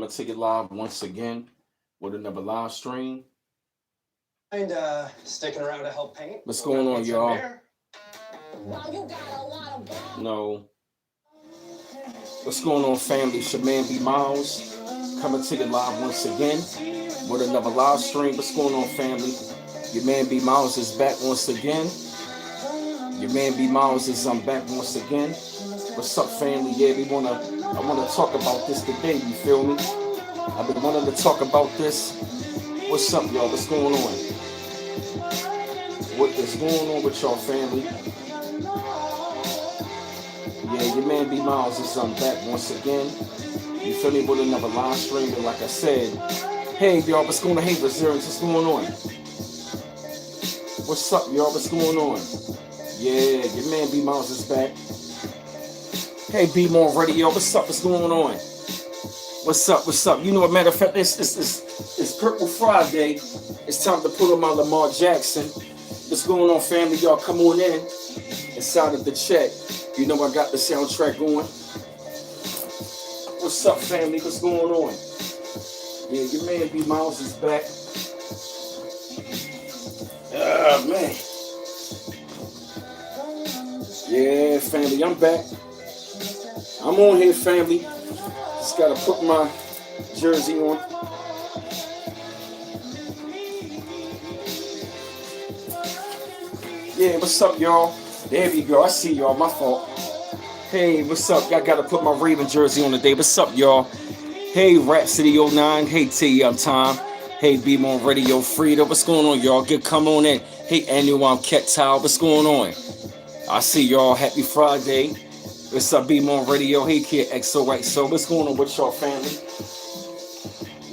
coming to you live once again with another live stream. And sticking around to help paint. What's going on, y'all? No. What's going on, family? It's your man B Miles coming to you live once again with another live stream. What's going on, family? Your man B Miles is back once again. Your man B Miles is back once again. What's up, family? Yeah, I wanna talk about this today. You feel me? I've been wanting to talk about this. What's up, y'all? What's going on? What is going on with y'all, family? Yeah, your man B Miles is back once again. You feel me? With another live stream. And like I said, hey y'all, what's going on? Hey Brazilians, what's going on? What's up, y'all? What's going on? Yeah, your man B Miles is back. Hey B More Radio, what's up? What's going on? What's up? What's up? You know what, matter of fact, it's Purple Friday. It's time to pull on my Lamar Jackson. What's going on, family? Y'all come on in inside of the chat. You know I got the soundtrack going. What's up, family? What's going on? Yeah, your man B Miles is back. Ah, man. Yeah, family, I'm back. I'm on here, family. Just gotta put my jersey on. Yeah, what's up, y'all? There we go. I see y'all. My fault. Hey, what's up? I gotta put my Raven jersey on today. What's up, y'all? Hey, Rhapsody09. Hey, T. I'm Tom. Hey, Beam on Radio Frida. What's going on, y'all? Come on in. Hey, Annual. I'm Ket Tile. What's going on? I see y'all. Happy Friday. What's up, Beam on Radio? Hey, Kid XOXO. What's going on with y'all, family?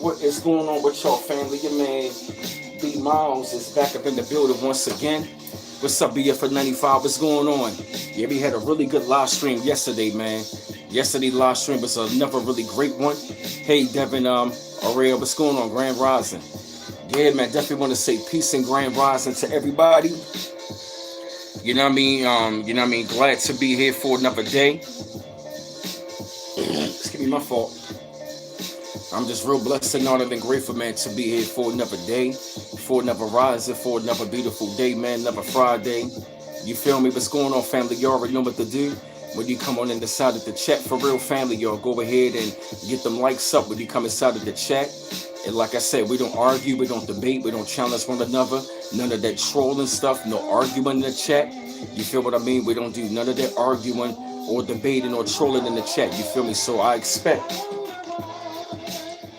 What is going on with y'all, family? Your man B Miles is back up in the building once again. What's up, BF 95? What's going on? Yeah, we had a really good live stream yesterday, man. Yesterday live stream was another really great one. Hey, Devin, Aurelia, what's going on? Grand Rising. Yeah, man, definitely want to say peace and Grand Rising to everybody. You know what I mean? Glad to be here for another day. Excuse me, my fault. I'm just real blessed and honored and grateful, man, to be here for another day, for another rising, for another beautiful day, man, another Friday. You feel me? What's going on, family? You already know what to do. When you come on in the side of the chat, for real, family, y'all go ahead and get them likes up when you come inside of the chat. And like I said, we don't argue, we don't debate, we don't challenge one another. None of that trolling stuff, no arguing in the chat. You feel what I mean? We don't do none of that arguing or debating or trolling in the chat. You feel me? So I expect,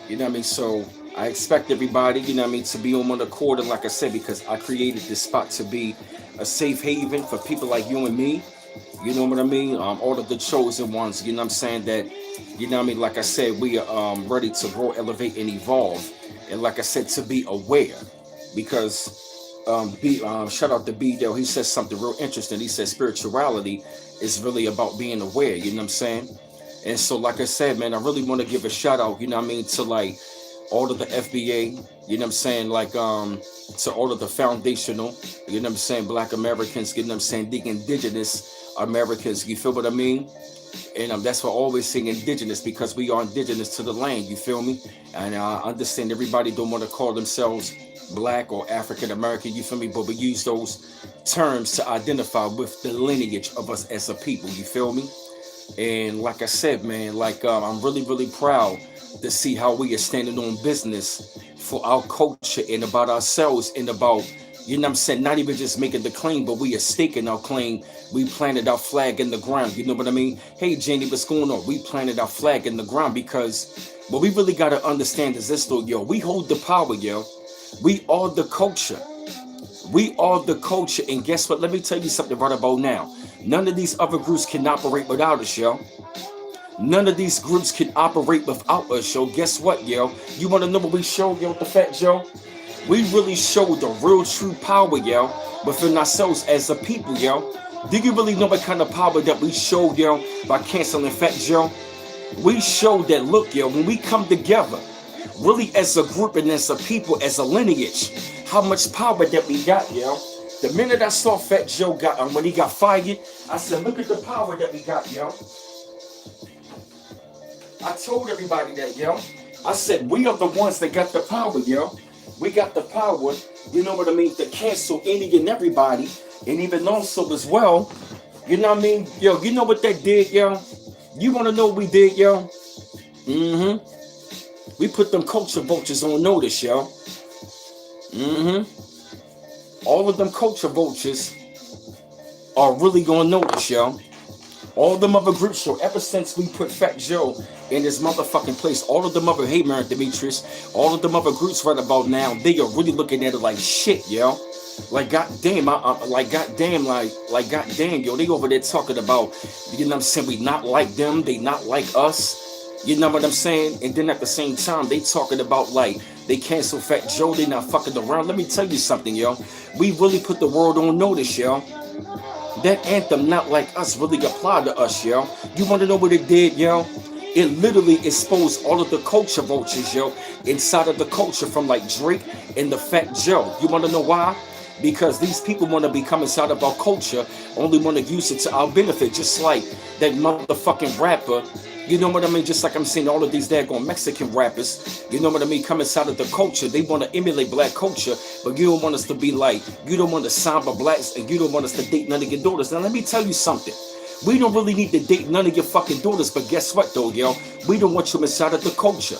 you know what I mean? So I expect everybody, you know what I mean, to be on one accord. And like I said, because I created this spot to be a safe haven for people like you and me. You know what I mean? All of the chosen ones, you know what I'm saying, that, you know what I mean, like I said, we are ready to grow, elevate, and evolve. And like I said, to be aware. Because shout out to B Dale, he says something real interesting. He says spirituality is really about being aware, you know what I'm saying? And so, like I said, man, I really want to give a shout out, you know what I mean, to like all of the FBA, you know what I'm saying, like to all of the foundational, you know what I'm saying, Black Americans, you know what I'm saying, the indigenous Americans, you feel what I mean? And that's why I always say indigenous, because we are indigenous to the land, you feel me? And I understand everybody don't want to call themselves Black or African American, you feel me? But we use those terms to identify with the lineage of us as a people, you feel me? And like I said, man, like I'm really, really proud to see how we are standing on business for our culture and about ourselves and about, you know what I'm saying, not even just making the claim, but we are staking our claim. We planted our flag in the ground. You know what I mean? Hey, Janie, what's going on? We planted our flag in the ground because what we really got to understand is this, though, yo. We hold the power, yo. We are the culture. We are the culture. And guess what? Let me tell you something right about now. None of these other groups can operate without us, yo. None of these groups can operate without us, yo. Guess what, yo? You want to know what we show, yo, the Fat Joe? We really show the real true power, yo, within ourselves as a people, yo. Do you really know what kind of power that we showed, yo, by canceling Fat Joe? We showed that, look, yo, when we come together, really as a group and as a people, as a lineage, how much power that we got, yo. The minute I saw Fat Joe when he got fired, I said, look at the power that we got, yo. I told everybody that, yo. I said, we are the ones that got the power, yo. We got the power, you know what I mean, to cancel any and everybody, and even also as well, you know what I mean? Yo, you know what that did, yo? You want to know what we did, yo? We put them culture vultures on notice, yo. All of them culture vultures are really going to notice, yo. All them other groups, yo, ever since we put Fat Joe in this motherfucking place, all of them other, hey man, Demetrius, all of them other groups right about now, they are really looking at it like shit, yo. Like goddamn, like goddamn, like goddamn, yo, they over there talking about, you know what I'm saying, we not like them, they not like us. You know what I'm saying? And then at the same time, they talking about like they cancel Fat Joe, they not fucking around. Let me tell you something, yo. We really put the world on notice, yo. That anthem, not like us, really applied to us, yo. You want to know what it did, yo? It literally exposed all of the culture vultures, yo, inside of the culture from like Drake and the Fat Joe. You want to know why? Because these people want to become inside of our culture, only want to use it to our benefit, just like that motherfucking rapper. You know what I mean? Just like I'm saying, all of these daggone Mexican rappers, you know what I mean, come inside of the culture. They want to emulate black culture, but you don't want us to be like, you don't want to samba blacks, and you don't want us to date none of your daughters. Now, let me tell you something. We don't really need to date none of your fucking daughters, but guess what, though, yo? We don't want you inside of the culture.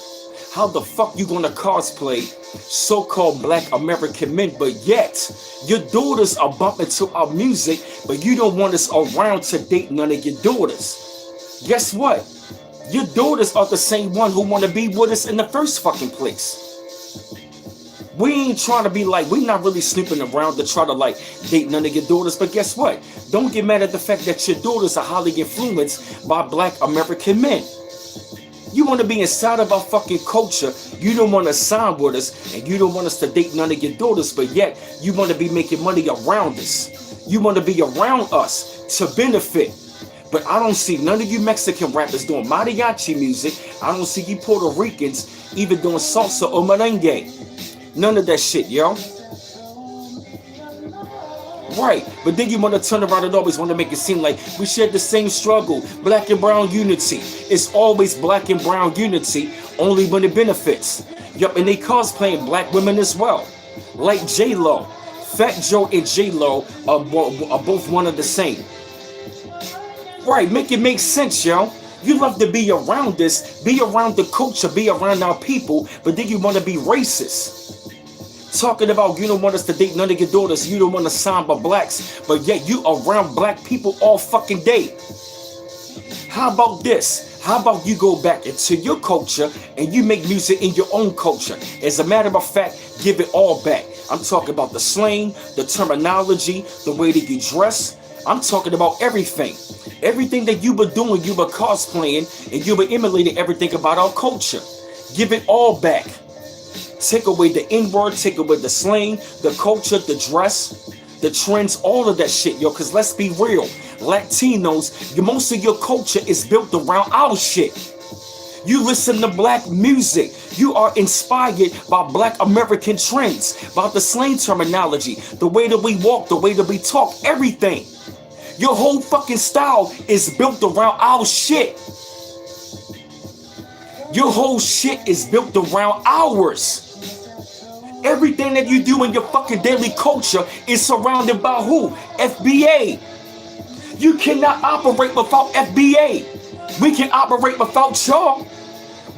How the fuck you gonna cosplay so-called black American men, but yet your daughters are bumping to our music, but you don't want us around to date none of your daughters? Guess what? Your daughters are the same one who want to be with us in the first fucking place. We ain't trying to be like, we're not really snooping around to try to like date none of your daughters, but guess what? Don't get mad at the fact that your daughters are highly influenced by black American men. You want to be inside of our fucking culture, you don't want to sign with us, and you don't want us to date none of your daughters, but yet you want to be making money around us. You want to be around us to benefit. But I don't see none of you Mexican rappers doing mariachi music. I don't see you Puerto Ricans even doing salsa or merengue. None of that shit, yo. Right, but then you want to turn around and always want to make it seem like we share the same struggle, black and brown unity. It's always black and brown unity, only when it benefits. Yup, and they cosplaying black women as well. Like J-Lo. Fat Joe and J-Lo are both one of the same. Right, make it make sense, yo. You love to be around this, be around the culture, be around our people, but then you want to be racist. Talking about you don't want us to date none of your daughters, you don't want to sign by blacks, but yet you around black people all fucking day. How about this? How about you go back into your culture and you make music in your own culture? As a matter of fact, give it all back. I'm talking about the slang, the terminology, the way that you dress. I'm talking about everything. Everything that you were doing, you were cosplaying, and you were emulating everything about our culture. Give it all back. Take away the N-word, take away the slang, the culture, the dress, the trends, all of that shit, yo. Because let's be real, Latinos, most of your culture is built around our shit. You listen to black music. You are inspired by black American trends, by the slang terminology, the way that we walk, the way that we talk, everything. Your whole fucking style is built around our shit. Your whole shit is built around ours. Everything that you do in your fucking daily culture is surrounded by who? FBA. You cannot operate without FBA. We can operate without y'all.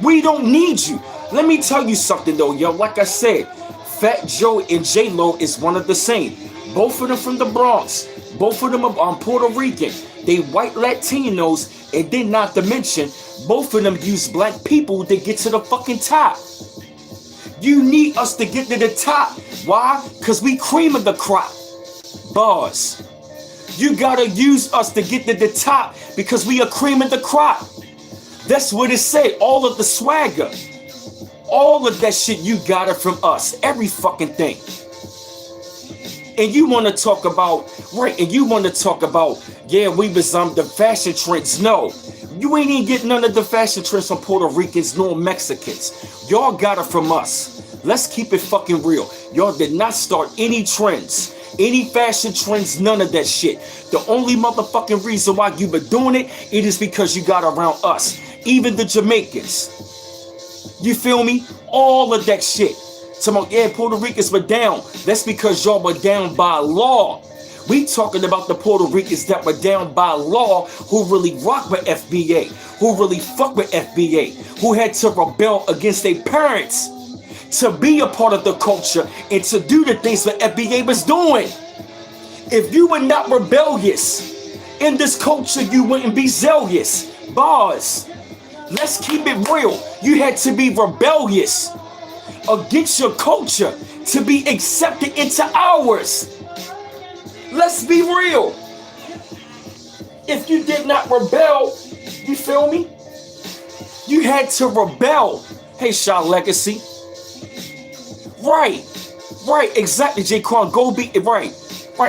We don't need you. Let me tell you something though, yo. Like I said, Fat Joe and J-Lo is one of the same. Both of them from the Bronx. Both of them are Puerto Rican. They white Latinos, and then not to mention, both of them use black people to get to the fucking top. You need us to get to the top. Why? Because we cream of the crop. Bars. You gotta use us to get to the top because we are cream of the crop. That's what it said. All of the swagger. All of that shit you got it from us. Every fucking thing. And you want to talk about, right, and you want to talk about, yeah, we was the fashion trends. No, you ain't even getting none of the fashion trends from Puerto Ricans nor Mexicans. Y'all got it from us. Let's keep it fucking real. Y'all did not start any trends, any fashion trends, none of that shit. The only motherfucking reason why you been doing it, it is because you got around us. Even the Jamaicans. You feel me? All of that shit. Talking about, yeah, Puerto Ricans were down. That's because y'all were down by law. We talking about the Puerto Ricans that were down by law, who really rock with FBA, who really fuck with FBA, who had to rebel against their parents to be a part of the culture and to do the things that FBA was doing. If you were not rebellious in this culture, you wouldn't be zealous. Bars. Let's keep it real. You had to be rebellious against your culture to be accepted into ours. Let's be real. If you did not rebel, you feel me? You had to rebel. Hey, Shaw Legacy. Right, exactly, J. Quan. Go be right.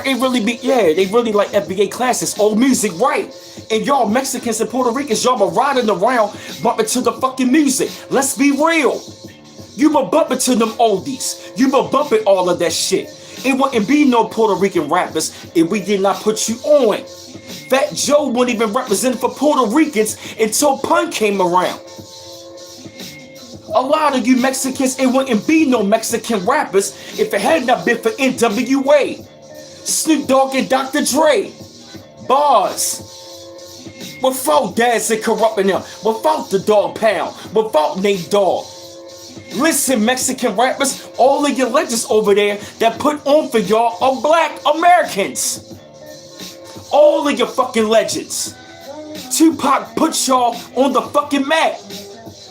It really be, yeah, they really like FBA classes, old music, right? And y'all Mexicans and Puerto Ricans, y'all were riding around bumping to the fucking music. Let's be real. You were bumping to them oldies. You were bumping all of that shit. It wouldn't be no Puerto Rican rappers if we did not put you on. Fat Joe wouldn't even represent for Puerto Ricans until Pun came around. A lot of you Mexicans, it wouldn't be no Mexican rappers if it had not been for NWA, Snoop Dogg and Dr. Dre. Bars. Without Daz and Corrupting them, without the Dog Pound, without Nate Dogg. Listen, Mexican rappers, all of your legends over there that put on for y'all are black Americans. All of your fucking legends. Tupac put y'all on the fucking map.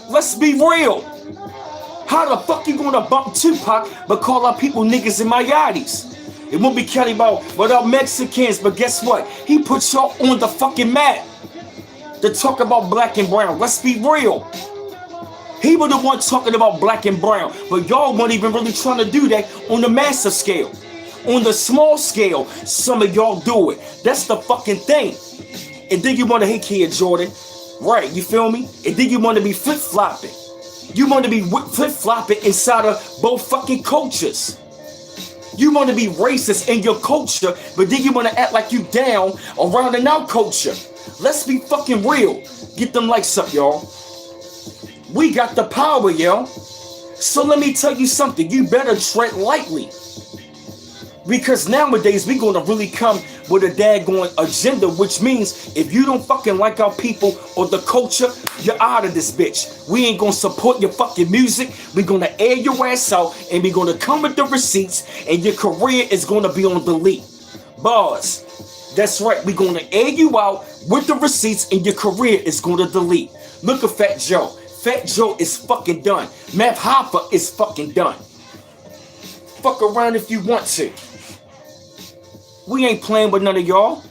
Let's be real. How the fuck you gonna bump Tupac but call our people niggas and mayadis? It won't be counting about without Mexicans, but guess what? He put y'all on the fucking map to talk about black and brown. Let's be real. He was the one talking about black and brown, but y'all weren't even really trying to do that on the massive scale. On the small scale, some of y'all do it. That's the fucking thing. And then you want to hate Kid Jordan. Right, you feel me? And then you want to be flip-flopping. You want to be flip-flopping inside of both fucking cultures. You want to be racist in your culture, but then you want to act like you down around in our culture. Let's be fucking real. Get them likes up, y'all. We got the power, yo. So let me tell you something. You better tread lightly. Because nowadays, we're going to really come with a daggone agenda, which means if you don't fucking like our people or the culture, you're out of this bitch. We ain't going to support your fucking music. We're going to air your ass out, and we're going to come with the receipts, and your career is going to be on delete. Bars. That's right. We're going to air you out with the receipts, and your career is going to delete. Look at Fat Joe. Fat Joe is fucking done. Math Hopper is fucking done. Fuck around if you want to. We ain't playing with none of y'all.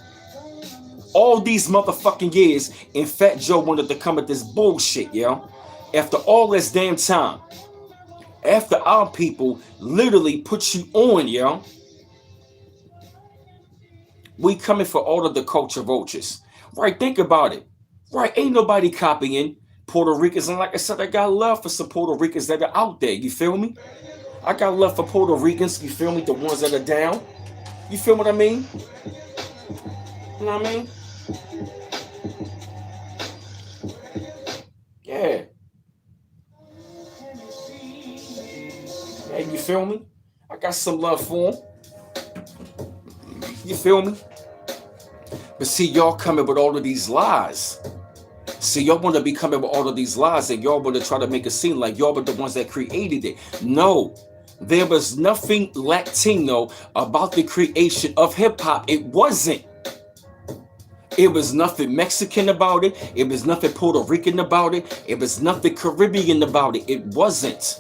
All these motherfucking years, and Fat Joe wanted to come at this bullshit, yo. After all this damn time. After our people literally put you on, yo. We coming for all of the culture vultures. Right, think about it. Right, ain't nobody copying Puerto Ricans. And like I said, I got love for some Puerto Ricans that are out there. You feel me? I got love for Puerto Ricans. You feel me? The ones that are down. You feel what I mean? You know what I mean? Yeah. Hey, you feel me? I got some love for them. You feel me? But see, y'all coming with all of these lies. See, y'all want to be coming with all of these lies, and y'all want to try to make it seem like y'all were the ones that created it. No. There was nothing Latino about the creation of hip-hop. It wasn't. It was nothing Mexican about it. It was nothing Puerto Rican about it. It was nothing Caribbean about it. It wasn't.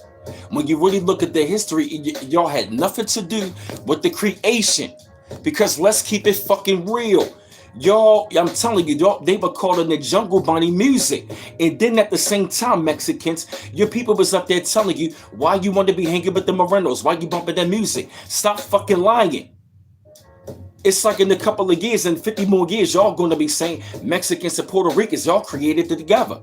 When you really look at the history, y'all had nothing to do with the creation. Because let's keep it fucking real. Y'all, I'm telling you, y'all, they were calling it Jungle Bunny music. And then at the same time, Mexicans, your people was up there telling you why you want to be hanging with the Morenos, why you bumping that music. Stop fucking lying. It's like in a couple of years, and 50 more years, y'all going to be saying Mexicans and Puerto Ricans, y'all created it together.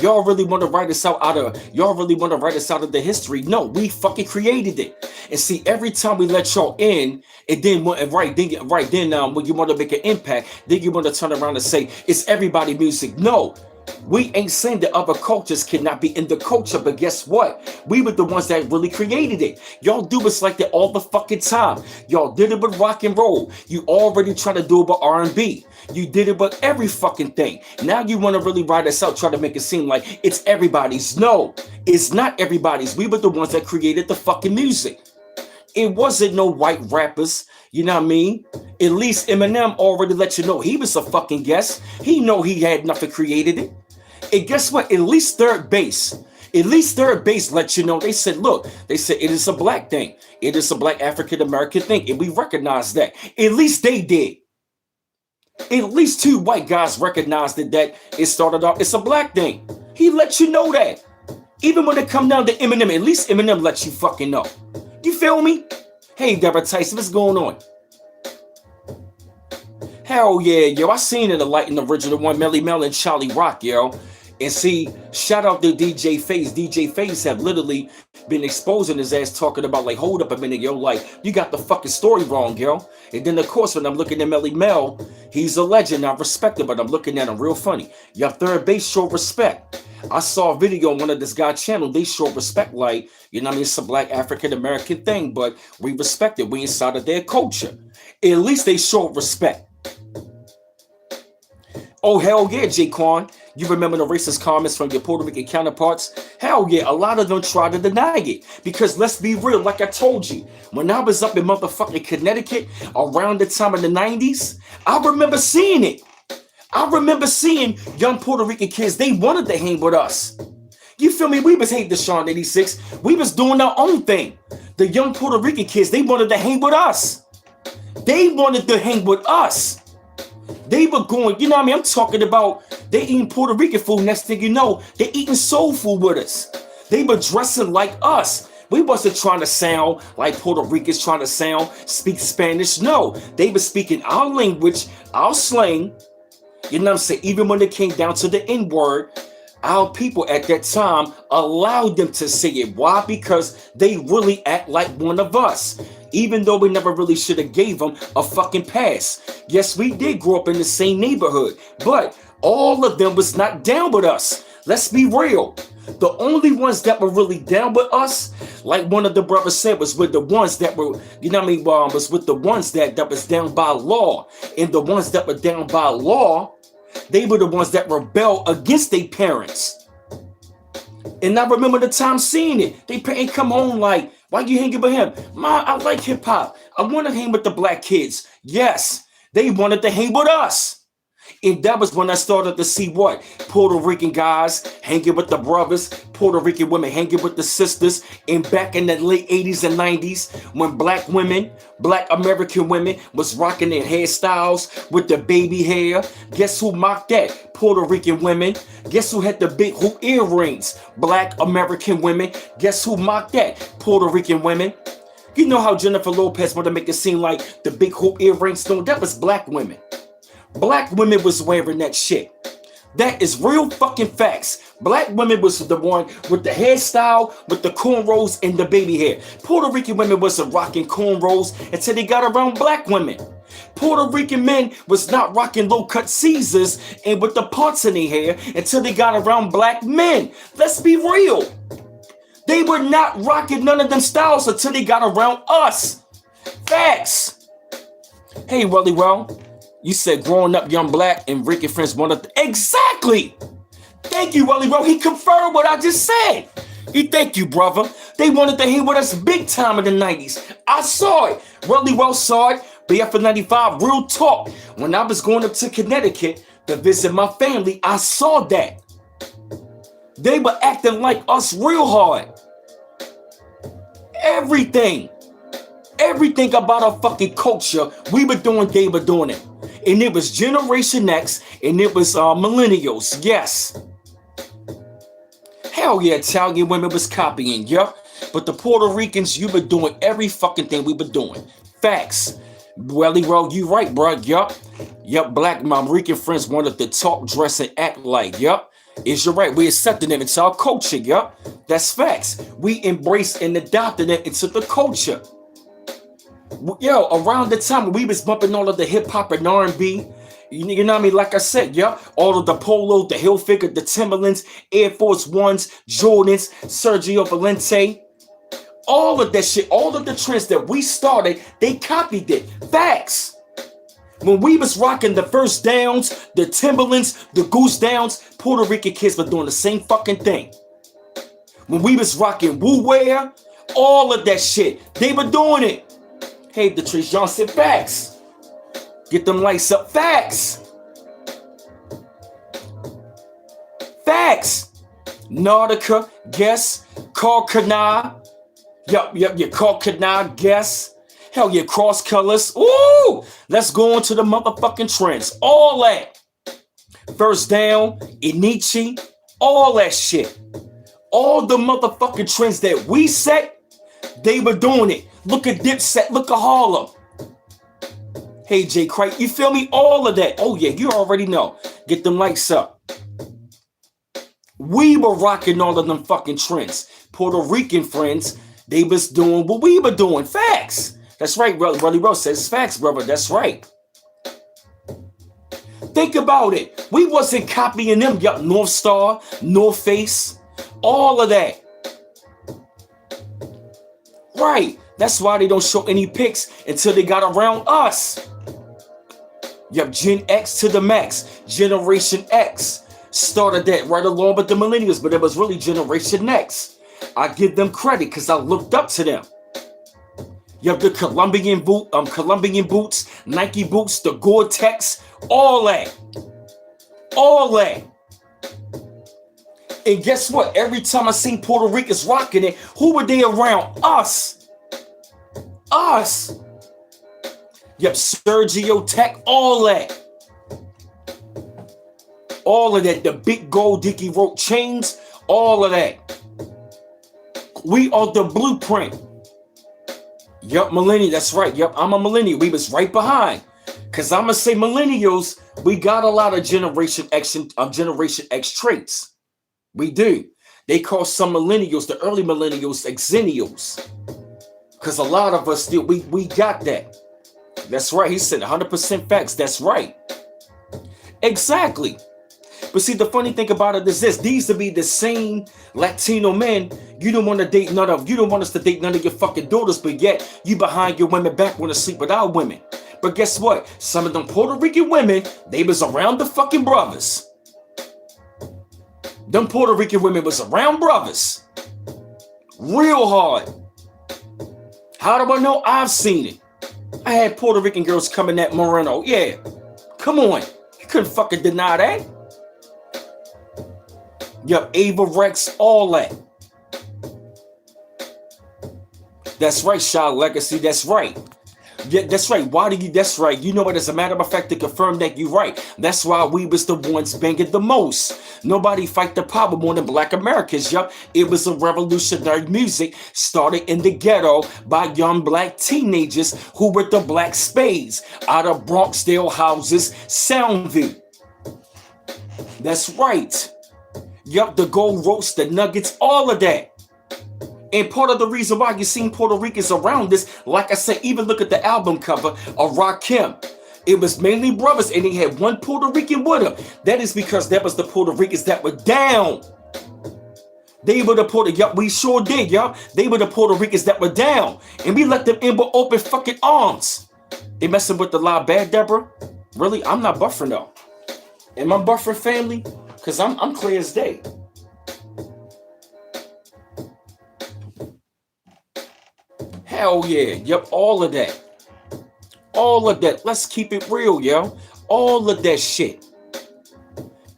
Y'all really want to write us out of the history? No, we fucking created it. And see, every time we let y'all in, and then when you want to make an impact, then you want to turn around and say it's everybody music. No, We ain't saying that other cultures cannot be in the culture, but guess what? We were the ones that really created it. Y'all do us like that all the fucking time. Y'all did it with rock and roll. You already try to do it with R&B. You did it with every fucking thing. Now you want to really write us out, try to make it seem like it's everybody's. No, it's not everybody's. We were the ones that created the fucking music. It wasn't no white rappers, you know what I mean? At least Eminem already let you know he was a fucking guest. He know he had nothing created it. And guess what? At least third base let you know. They said, look, they said it is a black thing. It is a black African-American thing. And we recognize that. At least they did. At least two white guys recognized that it started off, it's a black thing. He let you know that. Even when it come down to Eminem, at least Eminem lets you fucking know. You feel me? Hey, Deborah Tyson, what's going on? Hell yeah, yo. I seen it a light in the original one, Melly Mel and Charlie Rock, yo. And see, shout out to DJ Faze. DJ Faze have literally been exposing his ass, talking about like, hold up a minute, yo, like, you got the fucking story wrong, yo. And then of course, when I'm looking at Melly Mel, he's a legend. I respect him, but I'm looking at him real funny. Your third base show respect. I saw a video on one of this guy's channel. They show respect, like, you know what I mean? It's a black African-American thing, but we respect it. We inside of their culture. At least they show respect. Oh, hell yeah, Jaquan. You remember the racist comments from your Puerto Rican counterparts? Hell yeah, a lot of them try to deny it. Because let's be real, like I told you, when I was up in motherfucking Connecticut around the time of the 90s, I remember seeing it. I remember seeing young Puerto Rican kids, they wanted to hang with us. You feel me? We was hating the Sean 86. We was doing our own thing. The young Puerto Rican kids, they wanted to hang with us. They wanted to hang with us. They were going, you know what I mean? I'm talking about they eating Puerto Rican food. Next thing you know, they eating soul food with us. They were dressing like us. We wasn't trying to sound like Puerto Ricans, trying to speak Spanish. No, they were speaking our language, our slang. You know what I'm saying? Even when it came down to the N-word, our people at that time allowed them to say it. Why? Because they really act like one of us. Even though we never really should have gave them a fucking pass. Yes, we did grow up in the same neighborhood, but all of them was not down with us. Let's be real. The only ones that were really down with us, like one of the brothers said, was with the ones that were, you know what I mean, was with the ones that was down by law. And the ones that were down by law, they were the ones that rebelled against their parents. And I remember the time seeing it. They parents come home like, why you hanging with him? Ma, I like hip hop. I want to hang with the black kids. Yes, they wanted to hang with us. And that was when I started to see what? Puerto Rican guys hanging with the brothers, Puerto Rican women hanging with the sisters. And back in the late 80s and 90s, when black women, black American women was rocking their hairstyles with the baby hair, guess who mocked that? Puerto Rican women. Guess who had the big hoop earrings? Black American women. Guess who mocked that? Puerto Rican women. You know how Jennifer Lopez wanted to make it seem like the big hoop earrings? No, that was black women. Black women was wearing that shit. That is real fucking facts. Black women was the one with the hairstyle, with the cornrows and the baby hair. Puerto Rican women wasn't rocking cornrows until they got around black women. Puerto Rican men was not rocking low-cut Caesars and with the parts in their hair until they got around black men. Let's be real. They were not rocking none of them styles until they got around us. Facts. Hey, Welly Well. You said growing up young black and Rick and friends wanted to... Exactly! Thank you, Welly Well. He confirmed what I just said. Thank you, brother. They wanted to hang with us big time in the 90s. I saw it. Welly Well saw it. BF 95, real talk. When I was going up to Connecticut to visit my family, I saw that. They were acting like us real hard. Everything about our fucking culture, we were doing, they were doing it. And it was Generation X, and it was millennials, yes. Hell yeah, Italian women was copying, yup. But the Puerto Ricans, you were doing every fucking thing we were doing. Facts. Welly Well, you right, bro, yup. Yup, black Rican friends wanted to talk, dress, and act like, yup. Is you right, we accepted them into our culture, yup. That's facts. We embraced and adopted them into the culture. Yo, around the time we was bumping all of the hip hop and R&B, You know what I mean? Like I said, yeah, all of the Polo, the Hilfiger, the Timberlands, Air Force Ones, Jordans, Sergio Valente, all of that shit, all of the trends that we started, they copied it. Facts. When we was rocking the First Downs, the Timberlands, the Goose Downs, Puerto Rican kids were doing the same fucking thing. When we was rocking Woo Wear, all of that shit, they were doing it. Hey, Detrice Johnson, facts. Get them lights up. Facts. Facts. Nautica, Guess, Carl Canard. Yup, your Carl Canard, Guess. Hell yeah, Cross Colors. Ooh, let's go on to the motherfucking trends. All that. First Down, Inichi, all that shit. All the motherfucking trends that we set, they were doing it. Look at Dipset, look at Harlem. Hey, Jay Craig, you feel me? All of that. Oh, yeah, you already know. Get them lights up. We were rocking all of them fucking trends. Puerto Rican friends, they was doing what we were doing. Facts. That's right, Brother Rose says facts, brother. That's right. Think about it. We wasn't copying them. Yup, North Star, North Face, all of that. Right. That's why they don't show any pics until they got around us. Yup, Gen X to the max. Generation X started that right along with the millennials, but it was really Generation X. I give them credit because I looked up to them. Yup, the Colombian boots, Nike boots, the Gore-Tex, all that. All that. And guess what? Every time I seen Puerto Ricans rocking it, who were they around? Us. Us. Yep, Sergio Tech, all that. All of that. The big gold Dickie rope chains, all of that. We are the blueprint. Yup, millennial, that's right. Yup, I'm a millennial. We was right behind. Because I'm going to say millennials, we got a lot of Generation X traits. We do. They call some millennials, the early millennials, exennials. Because a lot of us still, we got that. That's right. He said 100% facts. That's right. Exactly. But see, the funny thing about it is this. These to be the same Latino men. You don't want to date none of, you don't want us to date none of your fucking daughters, but yet you behind your women back want to sleep with our women. But guess what? Some of them Puerto Rican women, they was around the fucking brothers. Them Puerto Rican women was around brothers. Real hard. How do I know? I've seen it. I had Puerto Rican girls coming at Moreno. Yeah. Come on. You couldn't fucking deny that. Yup, Ava Rex, all that. That's right, Shaw Legacy. That's right. Yeah, that's right. Why do you? That's right. You know what? As a matter of fact, to confirm that you're right. That's why we was the ones banging the most. Nobody fight the power more than Black Americans. Yup, it was a revolutionary music started in the ghetto by young Black teenagers who were the Black Spades out of Bronxdale houses, Soundview. That's right. Yup, the gold roast, the nuggets, all of that. And part of the reason why you seen Puerto Ricans around this, like I said, even look at the album cover of Rakim. It was mainly brothers, and they had one Puerto Rican with them. That is because that was the Puerto Ricans that were down. They were the yup, we sure did, yup. They were the Puerto Ricans that were down. And we let them in with open fucking arms. They messing with the La Bad, Deborah? Really? I'm not buffering though. Am I buffering, family? Because I'm clear as day. Hell yeah. Yep, all of that. All of that. Let's keep it real, yo. All of that shit.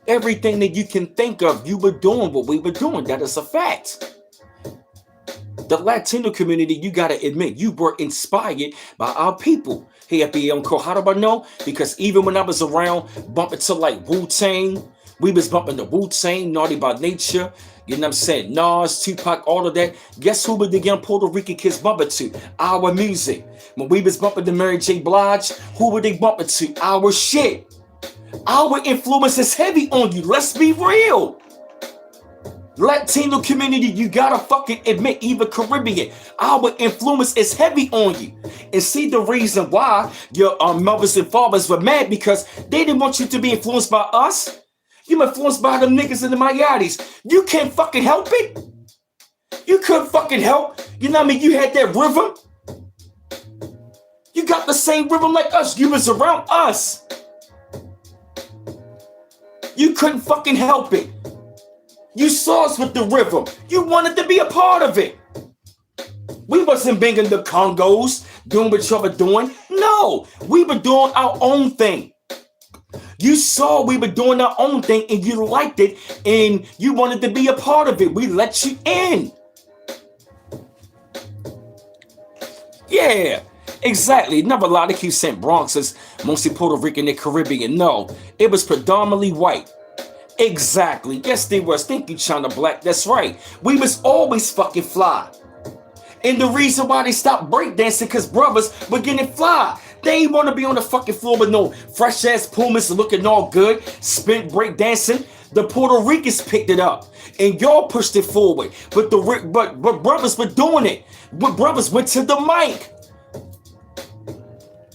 Everything that you can think of, you were doing what we were doing. That is a fact. The Latino community, you got to admit, you were inspired by our people. Hey, FBA Uncle, how do I know? Because even when I was around bumping to like Wu-Tang, we was bumping the Wu-Tang, Naughty by Nature, you know what I'm saying? Nas, Tupac, all of that. Guess who were the young Puerto Rican kids bumping to? Our music. When we was bumping to Mary J. Blige, who were they bumping to? Our shit. Our influence is heavy on you. Let's be real. Latino community, you gotta fucking admit, even Caribbean, our influence is heavy on you. And see the reason why your mothers and fathers were mad, because they didn't want you to be influenced by us. You influenced by them niggas and the Mayatis. You can't fucking help it. You couldn't fucking help. You know what I mean? You had that rhythm. You got the same rhythm like us. You was around us. You couldn't fucking help it. You saw us with the rhythm. You wanted to be a part of it. We wasn't banging the Congos, doing what y'all were doing. No, we were doing our own thing. You saw we were doing our own thing and you liked it and you wanted to be a part of it. We let you in. Yeah, exactly. Never lie to keep saying Bronx is mostly Puerto Rican and Caribbean. No, it was predominantly white. Exactly. Yes, they was. Thank you, China Black. That's right. We was always fucking fly. And the reason why they stopped breakdancing because brothers were getting fly. They ain't want to be on the fucking floor with no fresh ass Pumas looking all good, spent breakdancing. The Puerto Ricans picked it up and y'all pushed it forward. But brothers were doing it. But brothers went to the mic.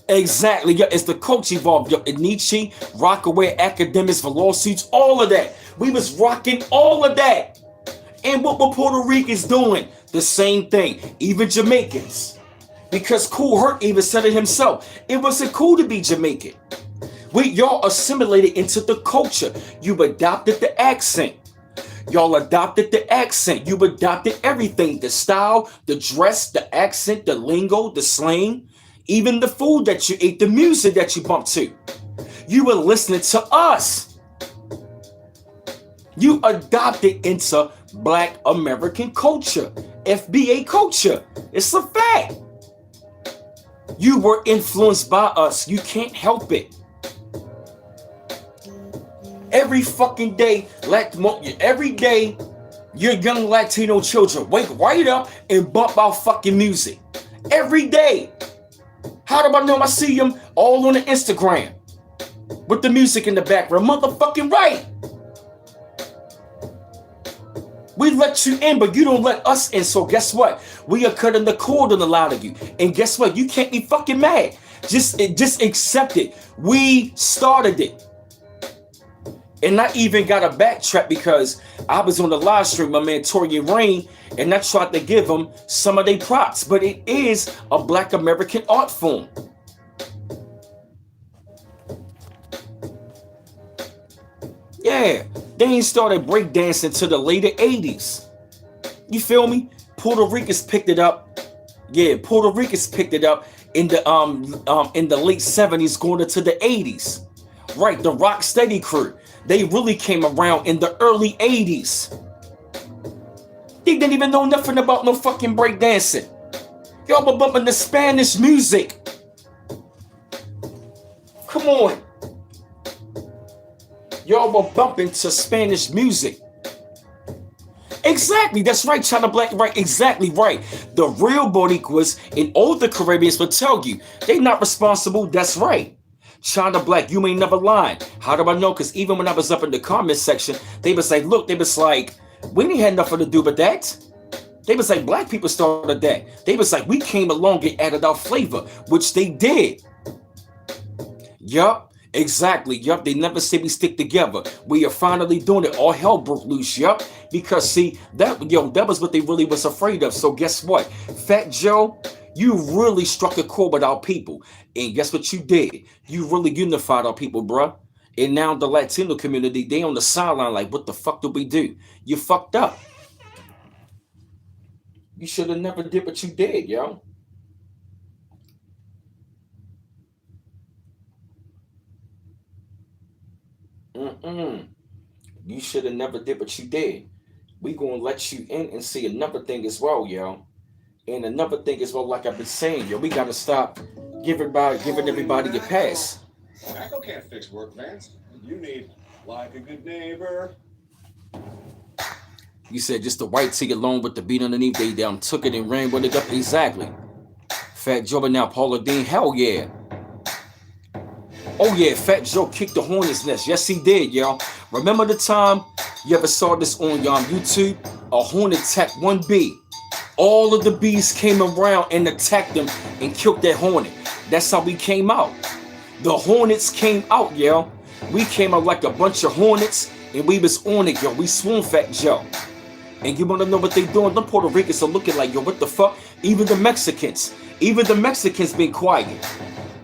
Exactly. Yeah, it's the coach evolved. Yo, Nietzsche, Rockaway, academics for lawsuits, all of that. We was rocking all of that. And what were Puerto Ricans doing? The same thing. Even Jamaicans. Because Kool Herc even said it himself. It wasn't cool to be Jamaican. Y'all assimilated into the culture. You adopted the accent. Y'all adopted the accent. You adopted everything. The style, the dress, the accent, the lingo, the slang. Even the food that you ate, the music that you bumped to. You were listening to us. You adopted into Black American culture. FBA culture. It's a fact. You were influenced by us. You can't help it. Every fucking day, every day, your young Latino children wake right up and bump out fucking music. Every day. How do I know? I see them all on the Instagram with the music in the background. Motherfucking right. We let you in, but you don't let us in. So guess what? We are cutting the cord on a lot of you. And guess what? You can't be fucking mad. Just accept it. We started it. And I even got a backtrack because I was on the live stream, my man Torian Rain, and I tried to give him some of their props. But it is a Black American art form. Yeah, they ain't started breakdancing to the later 80s. You feel me? Puerto Ricans picked it up. Yeah, Puerto Ricans picked it up in the late 70s going into the 80s. Right, the Rock Steady crew. They really came around in the early 80s. They didn't even know nothing about no fucking breakdancing. Y'all were bumping the Spanish music. Come on. Y'all were bumping to Spanish music. Exactly, that's right, China Black, right, exactly right. The real Boricuas and all the Caribbeans will tell you, they not responsible, that's right. China Black, you ain't never lied. How do I know? Because even when I was up in the comment section, they was like, look, they was like, we didn't have nothing to do with that. They was like, black people started that. They was like, we came along and added our flavor, which they did. Yup, exactly. Yup, they never said we stick together. We are finally doing it. All hell broke loose. Yup, because see, that was what they really was afraid of. So guess what? Fat Joe, you really struck a chord with our people. And guess what you did? You really unified our people, bruh. And now the Latino community, they on the sideline like, what the fuck did we do? You fucked up. You should have never did what you did, yo. You should have never did what you did. We gonna let you in and see another thing as well, yo. And another thing as well, like I've been saying, yo, we gotta stop giving everybody a pass. Tobacco can't fix work, Vance. You need like a good neighbor. You said just the white tee alone with the beat underneath. They took it and ran with it up. Exactly. Fat Joe and now Paula Dean. Hell yeah. Oh yeah, Fat Joe kicked the hornet's nest. Yes, he did, yo. Remember the time You ever saw this on YouTube? A hornet attacked one bee. All of the bees came around and attacked them and killed that hornet. That's how we came out. The hornets came out, yo. We came out like a bunch of hornets and we was on it, yo. We swoon, Fat Joe. And you wanna know what they doing? Them Puerto Ricans are looking like, yo, what the fuck? Even the Mexicans been quiet.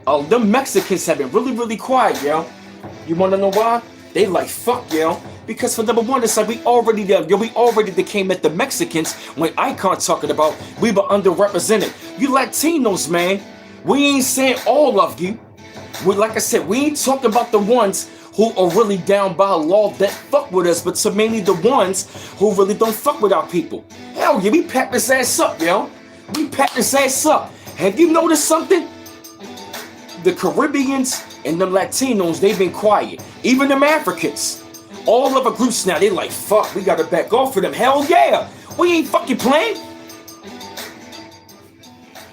Them Mexicans have been really, really quiet, yo. You wanna know why? They like, fuck, yo. Because for number one, it's like we already came at the Mexicans when Icon talking about we were underrepresented. You Latinos, man. We ain't saying all of you. Like I said, we ain't talking about the ones who are really down by law that fuck with us, but so mainly the ones who really don't fuck with our people. Hell yeah, we packed this ass up, yo. We packed this ass up. Have you noticed something? The Caribbeans and the Latinos, they've been quiet. Even them Africans. All of our groups now, they like, fuck, we gotta back off for them. Hell yeah, we ain't fucking playing.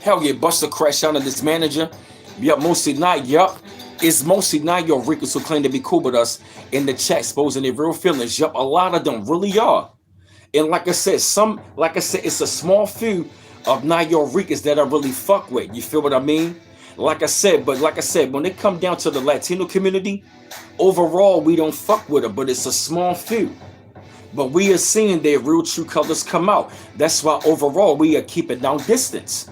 Hell yeah, Buster crash out on this manager. Yup, mostly not, yup. It's mostly not your Ricans who claim to be cool with us in the chat, exposing their real feelings. Yup, a lot of them really are. And like I said, it's a small few of not your Ricans that I really fuck with. You feel what I mean? Like I said, when it come down to the Latino community, overall, we don't fuck with them, but it's a small few. But we are seeing their real true colors come out. That's why overall, we are keeping down distance.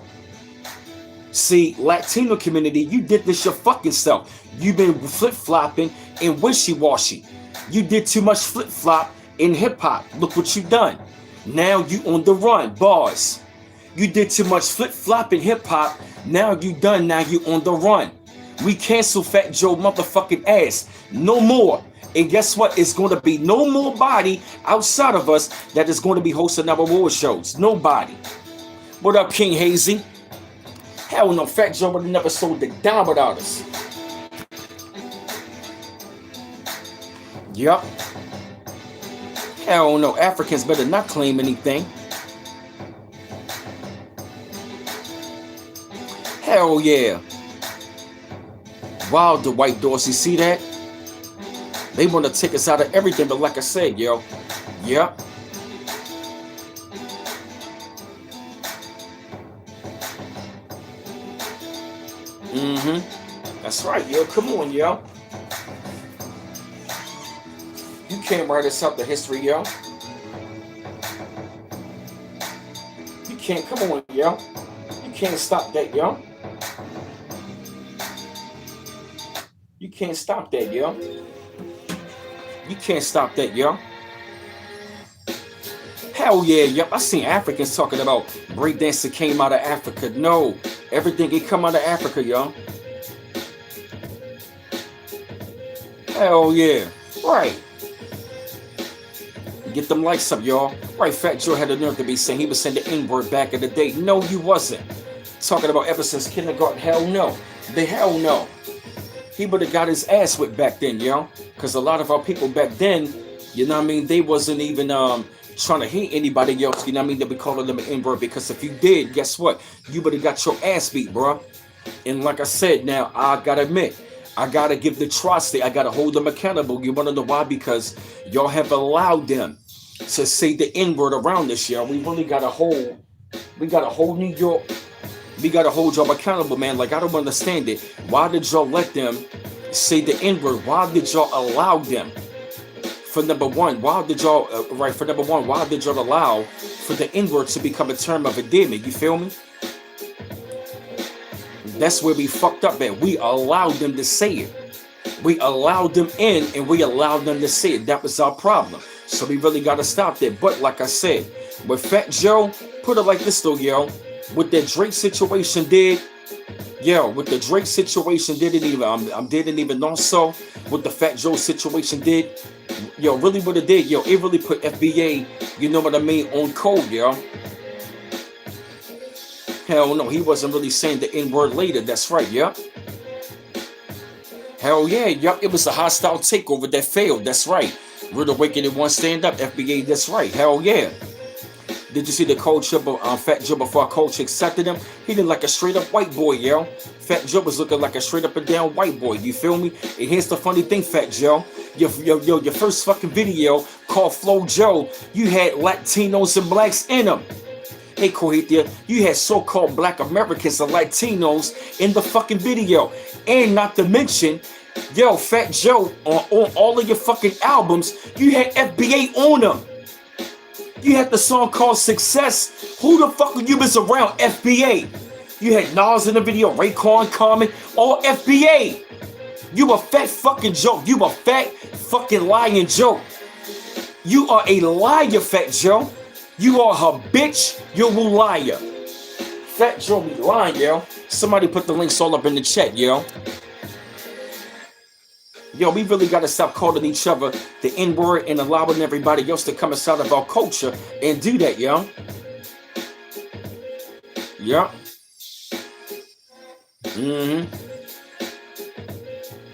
See, Latino community, you did this your fucking self. You've been flip-flopping and wishy-washy. You did too much flip-flop in hip-hop. Look what you done. Now you on the run, bars. You did too much flip-flop in hip-hop. Now you done, now you on the run. We cancel Fat Joe motherfucking ass. No more. And guess what? It's going to be no more body outside of us that is going to be hosting our award shows. Nobody. What up, King Hazy? Hell no, Fat Joe would have never sold it down without us. Yup. Hell no, Africans better not claim anything. Hell yeah. Wow, the white doors, you see that? They want to take us out of everything, but like I said, yo. Yep. That's right, yo. Come on, yo. You can't write us out the history, yo. You can't, come on, yo. You can't stop that, yo. You can't stop that, yo. You can't stop that, yo. Hell yeah, yo. I seen Africans talking about breakdancing came out of Africa. No, everything it come out of Africa, yo. Hell yeah. Right. Get them likes up, y'all. Right, Fat Joe had the nerve to be saying he was saying the N-word back in the day. No, he wasn't. Talking about ever since kindergarten. Hell no. The hell no. He would have got his ass whipped back then, yo. Because a lot of our people back then, you know what I mean, they wasn't even trying to hate anybody else, you know what I mean, that we calling them an N-word. Because if you did, guess what? You would have got your ass beat, bro. And like I said, now, I gotta admit, I gotta give the trust. I gotta hold them accountable. You wanna know why? Because y'all have allowed them to say the N-word around this year. We really gotta hold New York. We gotta hold y'all accountable, man. Like, I don't understand it. Why did y'all let them say the N-word? Why did y'all allow them? For number one, why did y'all allow for the N-word to become a term of endearment? You feel me? That's where we fucked up at. We allowed them to say it. We allowed them in and we allowed them to say it. That was our problem. So we really got to stop that. But like I said, with Fat Joe, put it like this though, yo. What that Drake situation did, didn't even also what the Fat Joe situation did, yo, really what it did, yo, it really put FBA, you know what I mean, on code, yo. Hell no, he wasn't really saying the N-word later. That's right, yup. Hell yeah, yup. It was a hostile takeover that failed. That's right. Rude Awakening one stand up. FBA, that's right. Hell yeah. Did you see the culture of Fat Joe before our culture accepted him? He looked like a straight up white boy, yo. Fat Joe was looking like a straight up and down white boy. You feel me? And here's the funny thing, Fat Joe. Your first fucking video called Flo Joe, you had Latinos and blacks in them. Hey, Cohethia, you had so-called black Americans and Latinos in the fucking video. And not to mention, yo, Fat Joe, on all of your fucking albums, you had FBA on them. You had the song called Success. Who the fuck you was around? FBA. You had Nas in the video, Raekwon, Common, all FBA. You a fat fucking joke. You a fat fucking lying joke. You are a liar, Fat Joe. You are her bitch. You're a liar. Fat Joe be lying, yo. Somebody put the links all up in the chat, yo. Yo, we really got to stop calling each other the N-word and allowing everybody else to come inside of our culture and do that, yo. Yeah.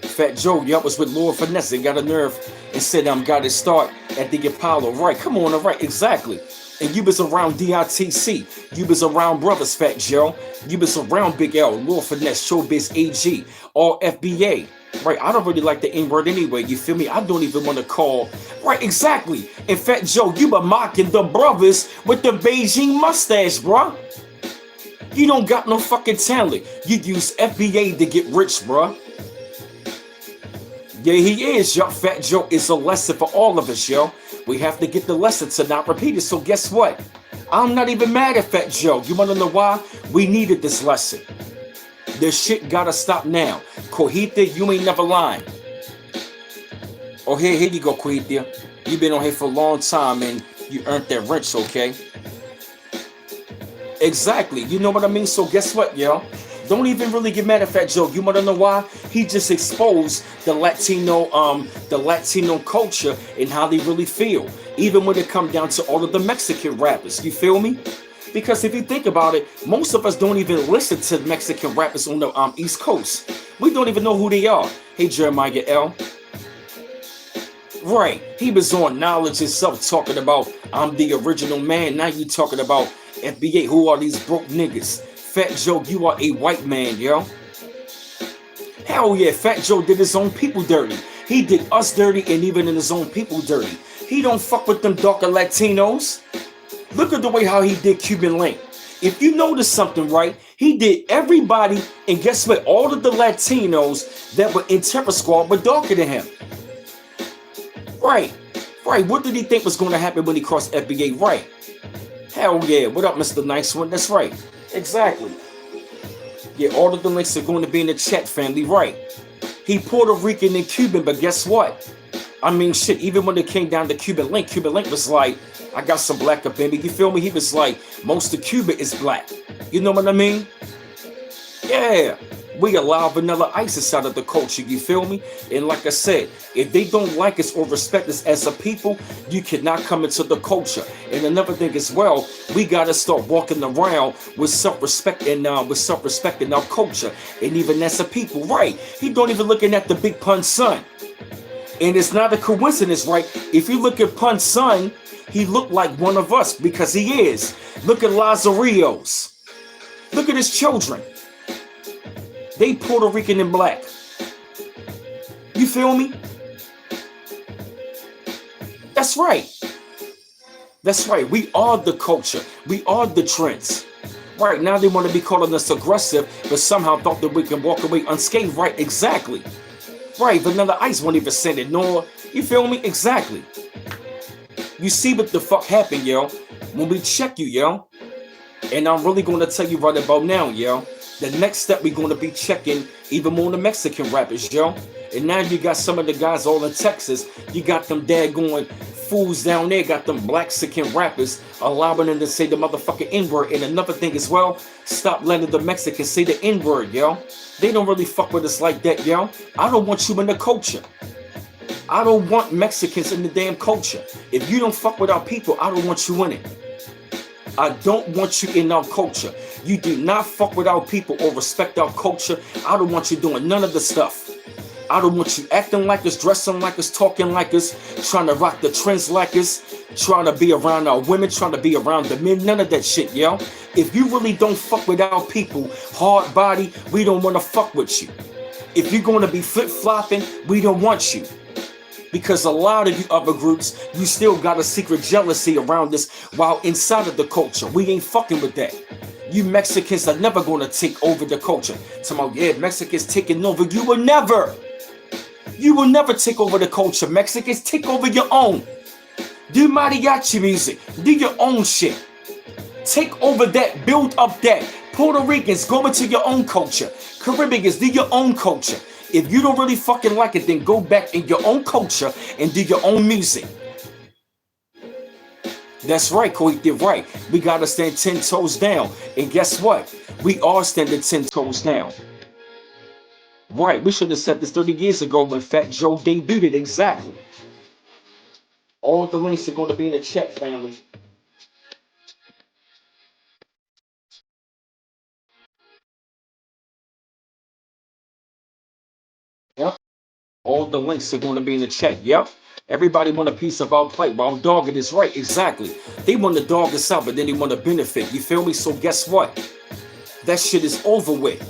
Fat Joe, y'all was with Lord Finesse and got a nerve and said, got to start at the Apollo. Right, come on, all right, exactly. And you was around DITC. You was around Brothers, Fat Joe. You was around Big L, Lord Finesse, Showbiz AG, all FBA. Right, I don't really like the N-word anyway, you feel me? I don't even want to call. Right, exactly. And Fat Joe, you been mocking the brothers with the Beijing mustache, bruh. You don't got no fucking talent. You use FBA to get rich, bruh. Yeah, he is, yo. Fat Joe is a lesson for all of us, yo. We have to get the lesson to not repeat it. So guess what? I'm not even mad at Fat Joe. You want to know why? We needed this lesson. This shit gotta stop now. Cohethia, you ain't never lying. Oh, here you go, Cohethia. You been on here for a long time and you earned that rent, okay? Exactly. You know what I mean? So guess what, yo? Don't even really get mad at Fat Joe. You wanna know why? He just exposed the Latino culture and how they really feel. Even when it comes down to all of the Mexican rappers. You feel me? Because if you think about it, most of us don't even listen to Mexican rappers on the East Coast. We don't even know who they are. Hey, Jeremiah L. Right. He was on Knowledge himself talking about, I'm the original man. Now you talking about FBA. Who are these broke niggas? Fat Joe, you are a white man, yo. Hell yeah, Fat Joe did his own people dirty. He did us dirty and even in his own people dirty. He don't fuck with them darker Latinos. Look at the way how he did Cuban Link. If you notice something, right, he did everybody, and guess what? All of the Latinos that were in Terror Squad were darker than him. Right. What did he think was going to happen when he crossed FBA? Right. Hell yeah. What up, Mr. Nice One? That's right. Exactly. Yeah, all of the links are going to be in the chat, family. Right. He Puerto Rican and Cuban, but guess what? I mean, shit, even when it came down to Cuban Link was like, I got some black up in me. You feel me? He was like, most of Cuba is black. You know what I mean? Yeah. We allow Vanilla Ice inside of the culture. You feel me? And like I said, if they don't like us or respect us as a people, you cannot come into the culture. And another thing as well, we got to start walking around with self-respect and in our culture. And even as a people, right? He don't even looking at the Big Pun's son. And it's not a coincidence, right? If you look at Pun's son, he looked like one of us because he is. Look at Lazarios. Look at his children. They Puerto Rican and black. You feel me? That's right. That's right. We are the culture. We are the trends. Right now they want to be calling us aggressive, but somehow thought that we can walk away unscathed. Right, exactly. Right, Vanilla Ice won't even send it, nor, you feel me? Exactly. You see what the fuck happened, yo, when we check you, yo. And I'm really going to tell you right about now, yo. The next step, we're going to be checking even more the Mexican rappers, yo. And now you got some of the guys all in Texas. You got them daggone fools down there, got them Blaxican rappers allowing them to say the motherfucking N-word. And another thing as well, stop letting the Mexicans say the N-word, yo. They don't really fuck with us like that, yo. I don't want you in the culture. I don't want Mexicans in the damn culture. If you don't fuck with our people, I don't want you in it. I don't want you in our culture. You do not fuck with our people or respect our culture. I don't want you doing none of the stuff. I don't want you acting like us, dressing like us, talking like us, trying to rock the trends like us, trying to be around our women, trying to be around the men. None of that shit, yo. If you really don't fuck with our people, hard body, we don't want to fuck with you. If you're going to be flip-flopping, we don't want you. Because a lot of you other groups, you still got a secret jealousy around this while inside of the culture. We ain't fucking with that. You Mexicans are never gonna take over the culture. Somehow, yeah, Mexicans taking over. You will never. You will never take over the culture. Mexicans, take over your own. Do mariachi music. Do your own shit. Take over that. Build up that. Puerto Ricans, go into your own culture. Caribbeans, do your own culture. If you don't really fucking like it, then go back in your own culture and do your own music. That's right, Koik did right. We gotta stand 10 toes down. And guess what? We are standing 10 toes down. Right, we should have said this 30 years ago when Fat Joe debuted. Exactly. All the links are going to be in the chat, family. Yep. All the links are going to be in the chat. Yep. Everybody want a piece of our plate. While dogging is right. Exactly. They want to dog us out, but then they want to benefit. You feel me? So guess what? That shit is over with.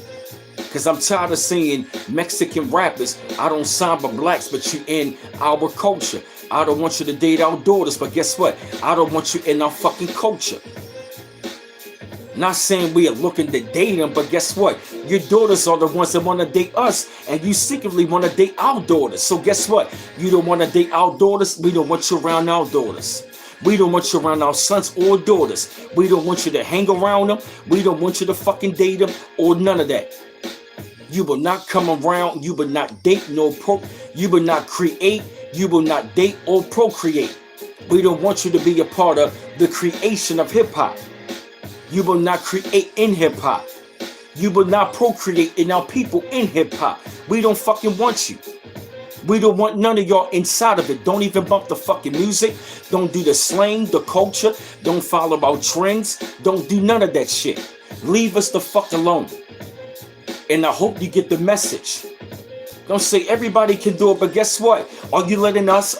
Because I'm tired of seeing Mexican rappers. I don't sign by blacks, but you in our culture. I don't want you to date our daughters, but guess what? I don't want you in our fucking culture. Not saying we are looking to date them, but guess what? Your daughters are the ones that want to date us, and you secretly want to date our daughters. So guess what? You don't want to date our daughters. We don't want you around our daughters. We don't want you around our sons or daughters. We don't want you to hang around them. We don't want you to fucking date them or none of that. You will not come around. You will not date nor you will not create. You will not date or procreate. We don't want you to be a part of the creation of hip hop. You will not create in hip hop. You will not procreate in our people in hip hop. We don't fucking want you. We don't want none of y'all inside of it. Don't even bump the fucking music. Don't do the slang, the culture. Don't follow our trends. Don't do none of that shit. Leave us the fuck alone. And I hope you get the message. Don't say everybody can do it, but guess what? Are you letting us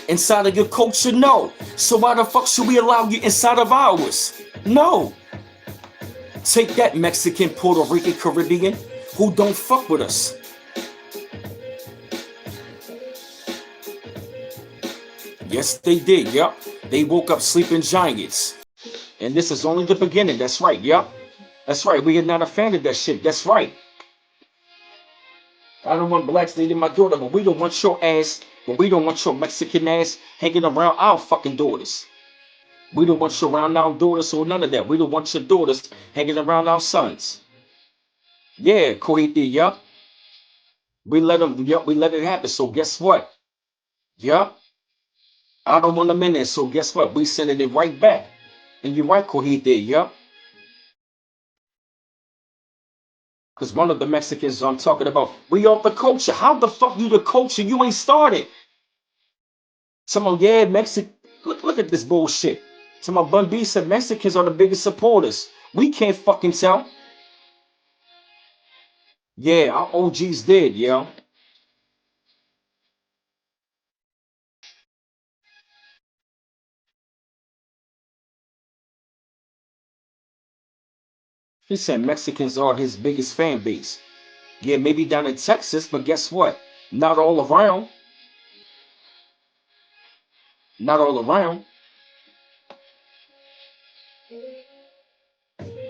inside of your culture? No. So why the fuck should we allow you inside of ours? No. Take that, Mexican, Puerto Rican, Caribbean, who don't fuck with us. Yes, they did, yup. They woke up sleeping giants. And this is only the beginning, that's right, yup. That's right, we are not a fan of that shit, that's right. I don't want blacks dating my daughter, but we don't want your ass, but we don't want your Mexican ass hanging around our fucking daughters. We don't want you around our daughters or none of that. We don't want your daughters hanging around our sons. Yeah, Kohiti, yup. We let them, yup, we let it happen. So guess what? Yup. I don't want them in there. So guess what? We sending it right back. And you're right, Kohiti, yup. Because one of the Mexicans I'm talking about, we are the culture. How the fuck you the culture? You ain't started. Someone, yeah, Mexican. Look at this bullshit. Someone, Bun B said Mexicans are the biggest supporters. We can't fucking tell. Yeah, our OGs did, yo. He said Mexicans are his biggest fan base. Yeah, maybe down in Texas, but guess what? Not all around. Not all around.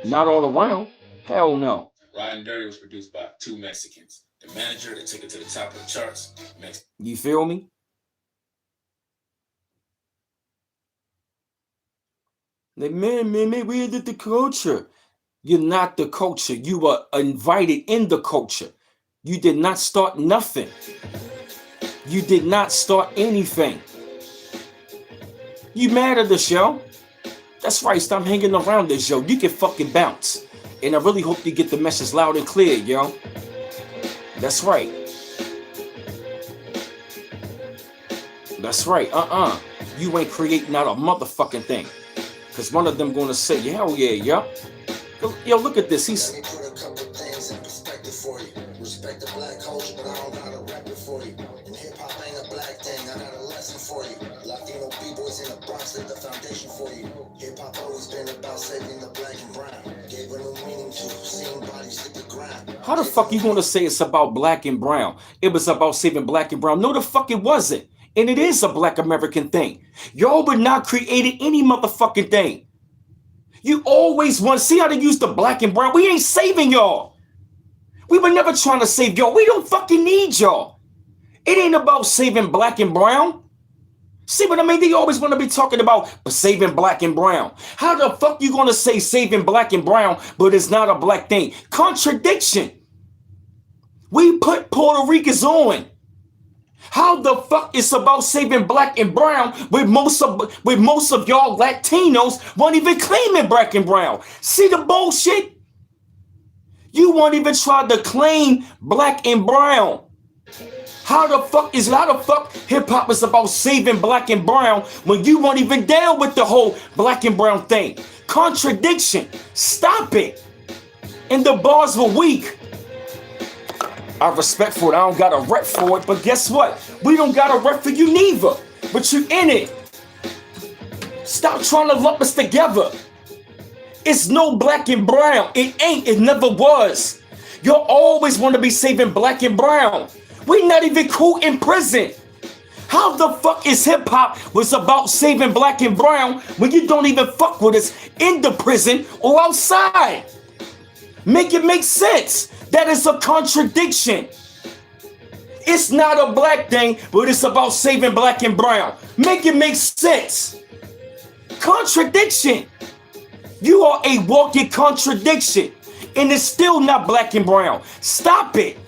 Not all around. Hell no. Riding Dirty was produced by two Mexicans. The manager that took it to the top of the charts, You feel me? Like, man, we're the culture. You're not the culture. You were invited in the culture. You did not start nothing. You did not start anything. You mad at us, yo? That's right, stop hanging around this, yo. You can fucking bounce. And I really hope you get the message loud and clear, yo. That's right. That's right, You ain't creating out a motherfucking thing. Because one of them gonna say, hell yeah, yo. Yo, look at this. He's... Let me put a couple things in perspective for you. Respect the black culture, but I don't gotta rap it for you. And hip-hop ain't a black thing, I got a lesson for you. Latino B-boys in the Bronx laid the foundation for you. Hip-hop always been about saving the black and brown. Gave a new meaning to seeing bodies hit the ground. How the fuck you gonna say it's about black and brown? It was about saving black and brown. No, the fuck it wasn't. And it is a black American thing. Y'all would not create any motherfucking thing. You always want to see how they use the black and brown. We ain't saving y'all. We were never trying to save y'all. We don't fucking need y'all. It ain't about saving black and brown. See what I mean? They always want to be talking about saving black and brown. How the fuck you going to say saving black and brown, but it's not a black thing? Contradiction. We put Puerto Ricans on. How the fuck is about saving black and brown with most of y'all Latinos won't even claim it black and brown? See the bullshit? You won't even try to claim black and brown. How the fuck hip hop is about saving black and brown when you weren't even down with the whole black and brown thing? Contradiction. Stop it. And the bars were weak. I respect for it. I don't got a rep for it, but guess what? We don't got a rep for you neither. But you in it. Stop trying to lump us together. It's no black and brown. It ain't. It never was. You'll always want to be saving black and brown. We're not even cool in prison. How the fuck is hip hop was about saving black and brown when you don't even fuck with us in the prison or outside? Make it make sense. That is a contradiction. It's not a black thing, but it's about saving black and brown. Make it make sense. Contradiction. You are a walking contradiction, and it's still not black and brown. Stop it.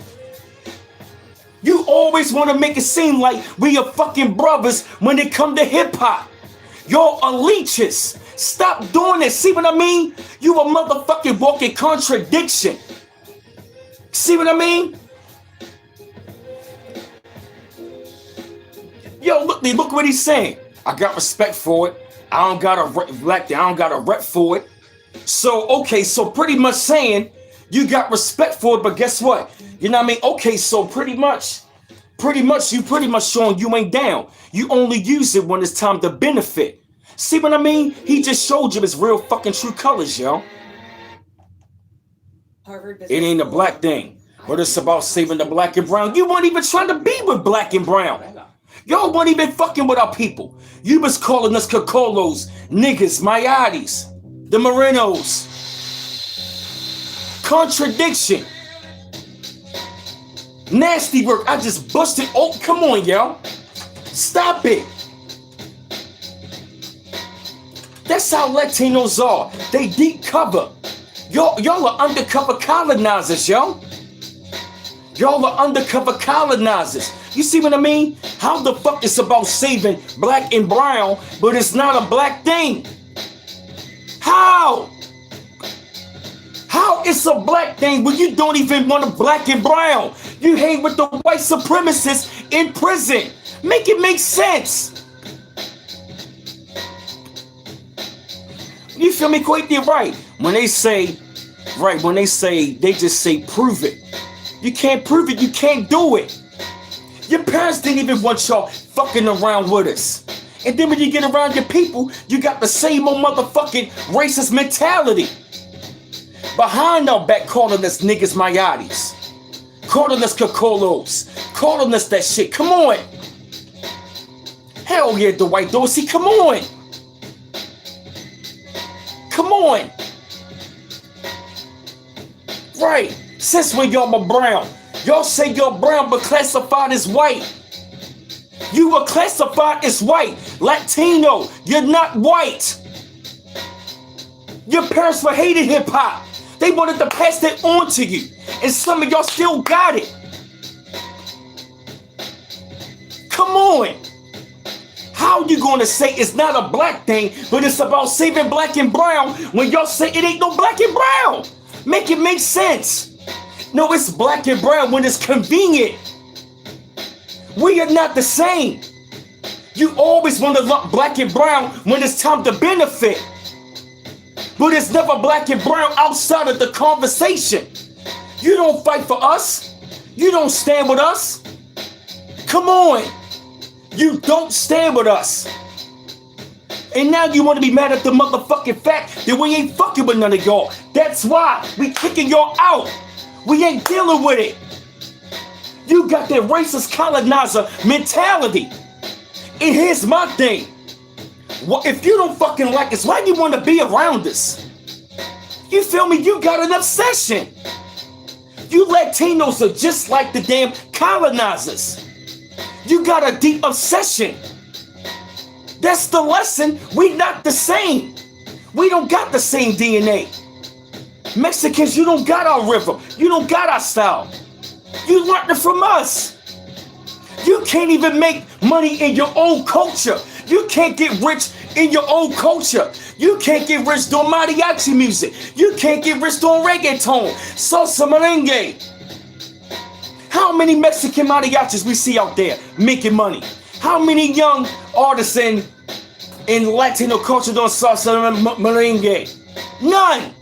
You always want to make it seem like we are fucking brothers when it come to hip hop. Y'all are leeches. Stop doing it. See what I mean? You a motherfucking walking contradiction. See what I mean? Yo, look what he's saying. I got respect for it. I don't got a rep for it. So, okay, so pretty much saying you got respect for it, but guess what? You know what I mean? Okay, so pretty much showing you ain't down. You only use it when it's time to benefit. See what I mean? He just showed you his real fucking true colors, yo. It ain't a black thing, but it's about saving the black and brown. You weren't even trying to be with black and brown. Y'all weren't even fucking with our people. You was calling us Cocolos, niggas, Mayatis, the Morenos. Contradiction. Nasty work. I just busted. Oh, come on, y'all. Stop it. That's how Latinos are. They deep cover. Y'all are undercover colonizers, yo. Y'all are undercover colonizers. You see what I mean? How the fuck is about saving black and brown, but it's not a black thing? How? How it's a black thing when you don't even want a black and brown? You hang with the white supremacists in prison. Make it make sense. You feel me? Quite right. When they say, they just say, prove it. You can't prove it. You can't do it. Your parents didn't even want y'all fucking around with us. And then when you get around your people, you got the same old motherfucking racist mentality. Behind our back calling us niggas Mayatis. Calling us Cocolos. Calling us that shit. Come on. Hell yeah, the white Dorsey. Come on. Come on. Right. Since when y'all were brown? Y'all say you're brown but classified as white. You were classified as white. Latino. You're not white. Your parents were hating hip hop. They wanted to pass that on to you. And some of y'all still got it. Come on. How you gonna say it's not a black thing, but it's about saving black and brown when y'all say it ain't no black and brown? Make it make sense. No, it's black and brown when it's convenient. We are not the same. You always want to lump black and brown when it's time to benefit. But it's never black and brown outside of the conversation. You don't fight for us. You don't stand with us. Come on. You don't stand with us. And now you want to be mad at the motherfucking fact that we ain't fucking with none of y'all. That's why we kicking y'all out. We ain't dealing with it. You got that racist colonizer mentality. And here's my thing. Well, if you don't fucking like us, why do you want to be around us? You feel me? You got an obsession. You Latinos are just like the damn colonizers. You got a deep obsession. That's the lesson. We not the same. We don't got the same DNA. Mexicans, you don't got our rhythm. You don't got our style. You learned it from us. You can't even make money in your own culture. You can't get rich in your own culture. You can't get rich doing mariachi music. You can't get rich doing reggaeton, salsa, merengue. How many Mexican mariachis we see out there making money? How many young artists in Latino culture doing salsa and merengue? None.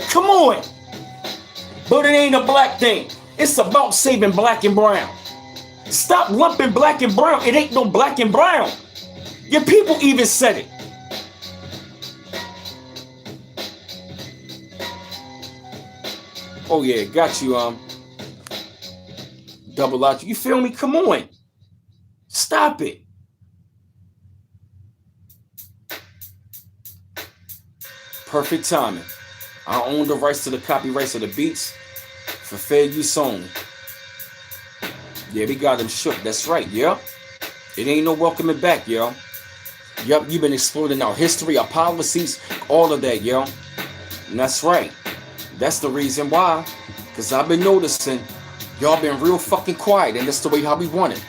Come on. But it ain't a black thing. It's about saving black and brown. Stop lumping black and brown. It ain't no black and brown. Your people even said it. Oh yeah, got you, double out. You feel me? Come on. Stop it. Perfect timing. I own the rights to the copyrights of the beats for fair use only. Yeah, we got them shook. That's right, yeah. It ain't no welcoming back, yo. Yup, you've been exploiting our history, our policies, all of that, yo. And that's right. That's the reason why. Because I've been noticing y'all been real fucking quiet, and that's the way how we want it.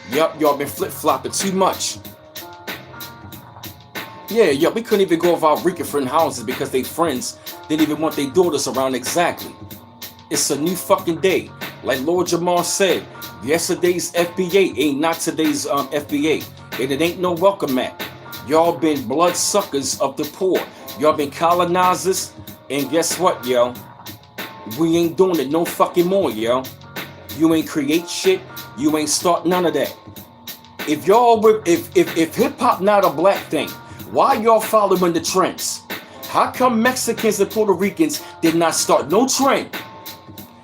Yup, y'all been flip-flopping too much. Yeah, we couldn't even go of our Rican friend houses because they friends didn't even want their daughters around exactly. It's a new fucking day. Like Lord Jamar said, yesterday's FBA ain't not today's FBA. And it ain't no welcome mat. Y'all been blood suckers of the poor. Y'all been colonizers. And guess what, yo? We ain't doing it no fucking more, yo. You ain't create shit. You ain't start none of that. If y'all were, if hip hop not a black thing, why y'all following the trends? How come Mexicans and Puerto Ricans did not start no trend?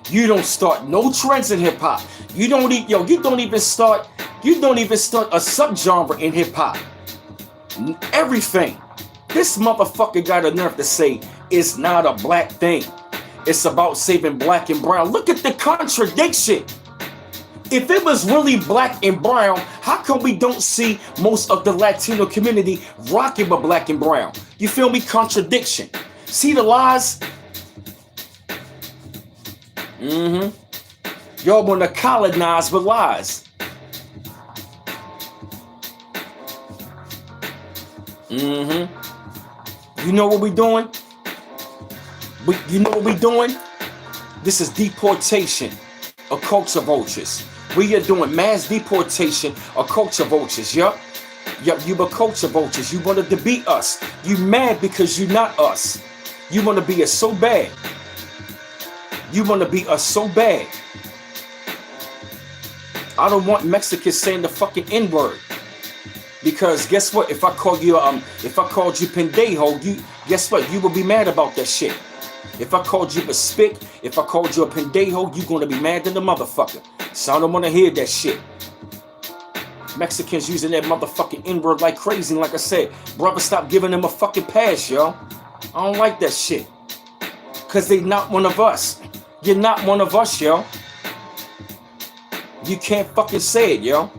You don't start no trends in hip hop. You don't even start a subgenre in hip hop. Everything. This motherfucker got a nerve to say it's not a black thing. It's about saving black and brown. Look at the contradiction. If it was really black and brown, how come we don't see most of the Latino community rocking with black and brown? You feel me? Contradiction. See the lies? Y'all want to colonize with lies. You know what we doing? You know what we doing? This is deportation of culture vultures. We are doing mass deportation of culture vultures. Yup, you were culture vultures. You wanted to beat us. You mad because you not us. You want to be us so bad. You want to be us so bad. I don't want Mexicans saying the fucking N-word. Because guess what? If I called you pendejo, guess what? You will be mad about that shit. If I called you a spick, if I called you a pendejo, you gonna be mad than the motherfucker. So I don't wanna hear that shit. Mexicans using that motherfucking N-word like crazy. And like I said, brother, stop giving them a fucking pass, yo. I don't like that shit. Cause they not one of us. You're not one of us, yo. You can't fucking say it, yo.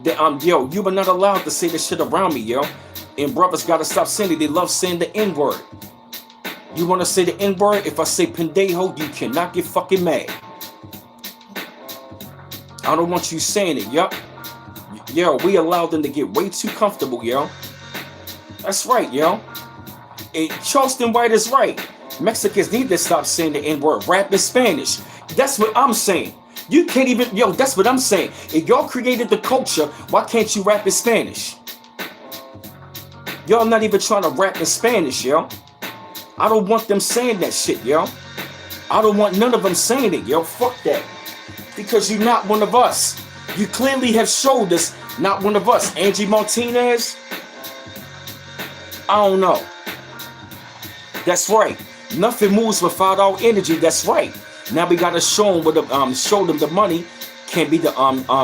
Yo, you were not allowed to say this shit around me, yo. And brothers gotta stop saying it. They love saying the N-word. You wanna say the N-word? If I say pendejo, you cannot get fucking mad. I don't want you saying it, yo. Yo, we allowed them to get way too comfortable, yo. That's right, yo. And Charleston White is right. Mexicans need to stop saying the N-word. Rap in Spanish. That's what I'm saying. You can't even, yo, that's what I'm saying. If y'all created the culture, why can't you rap in Spanish? Y'all not even trying to rap in Spanish, yo. I don't want them saying that shit, yo. I don't want none of them saying it, yo. Fuck that. Because you're not one of us. You clearly have showed us not one of us. Angie Martinez? I don't know. That's right. Nothing moves without our energy. That's right. Now we gotta show them show them the money can't be the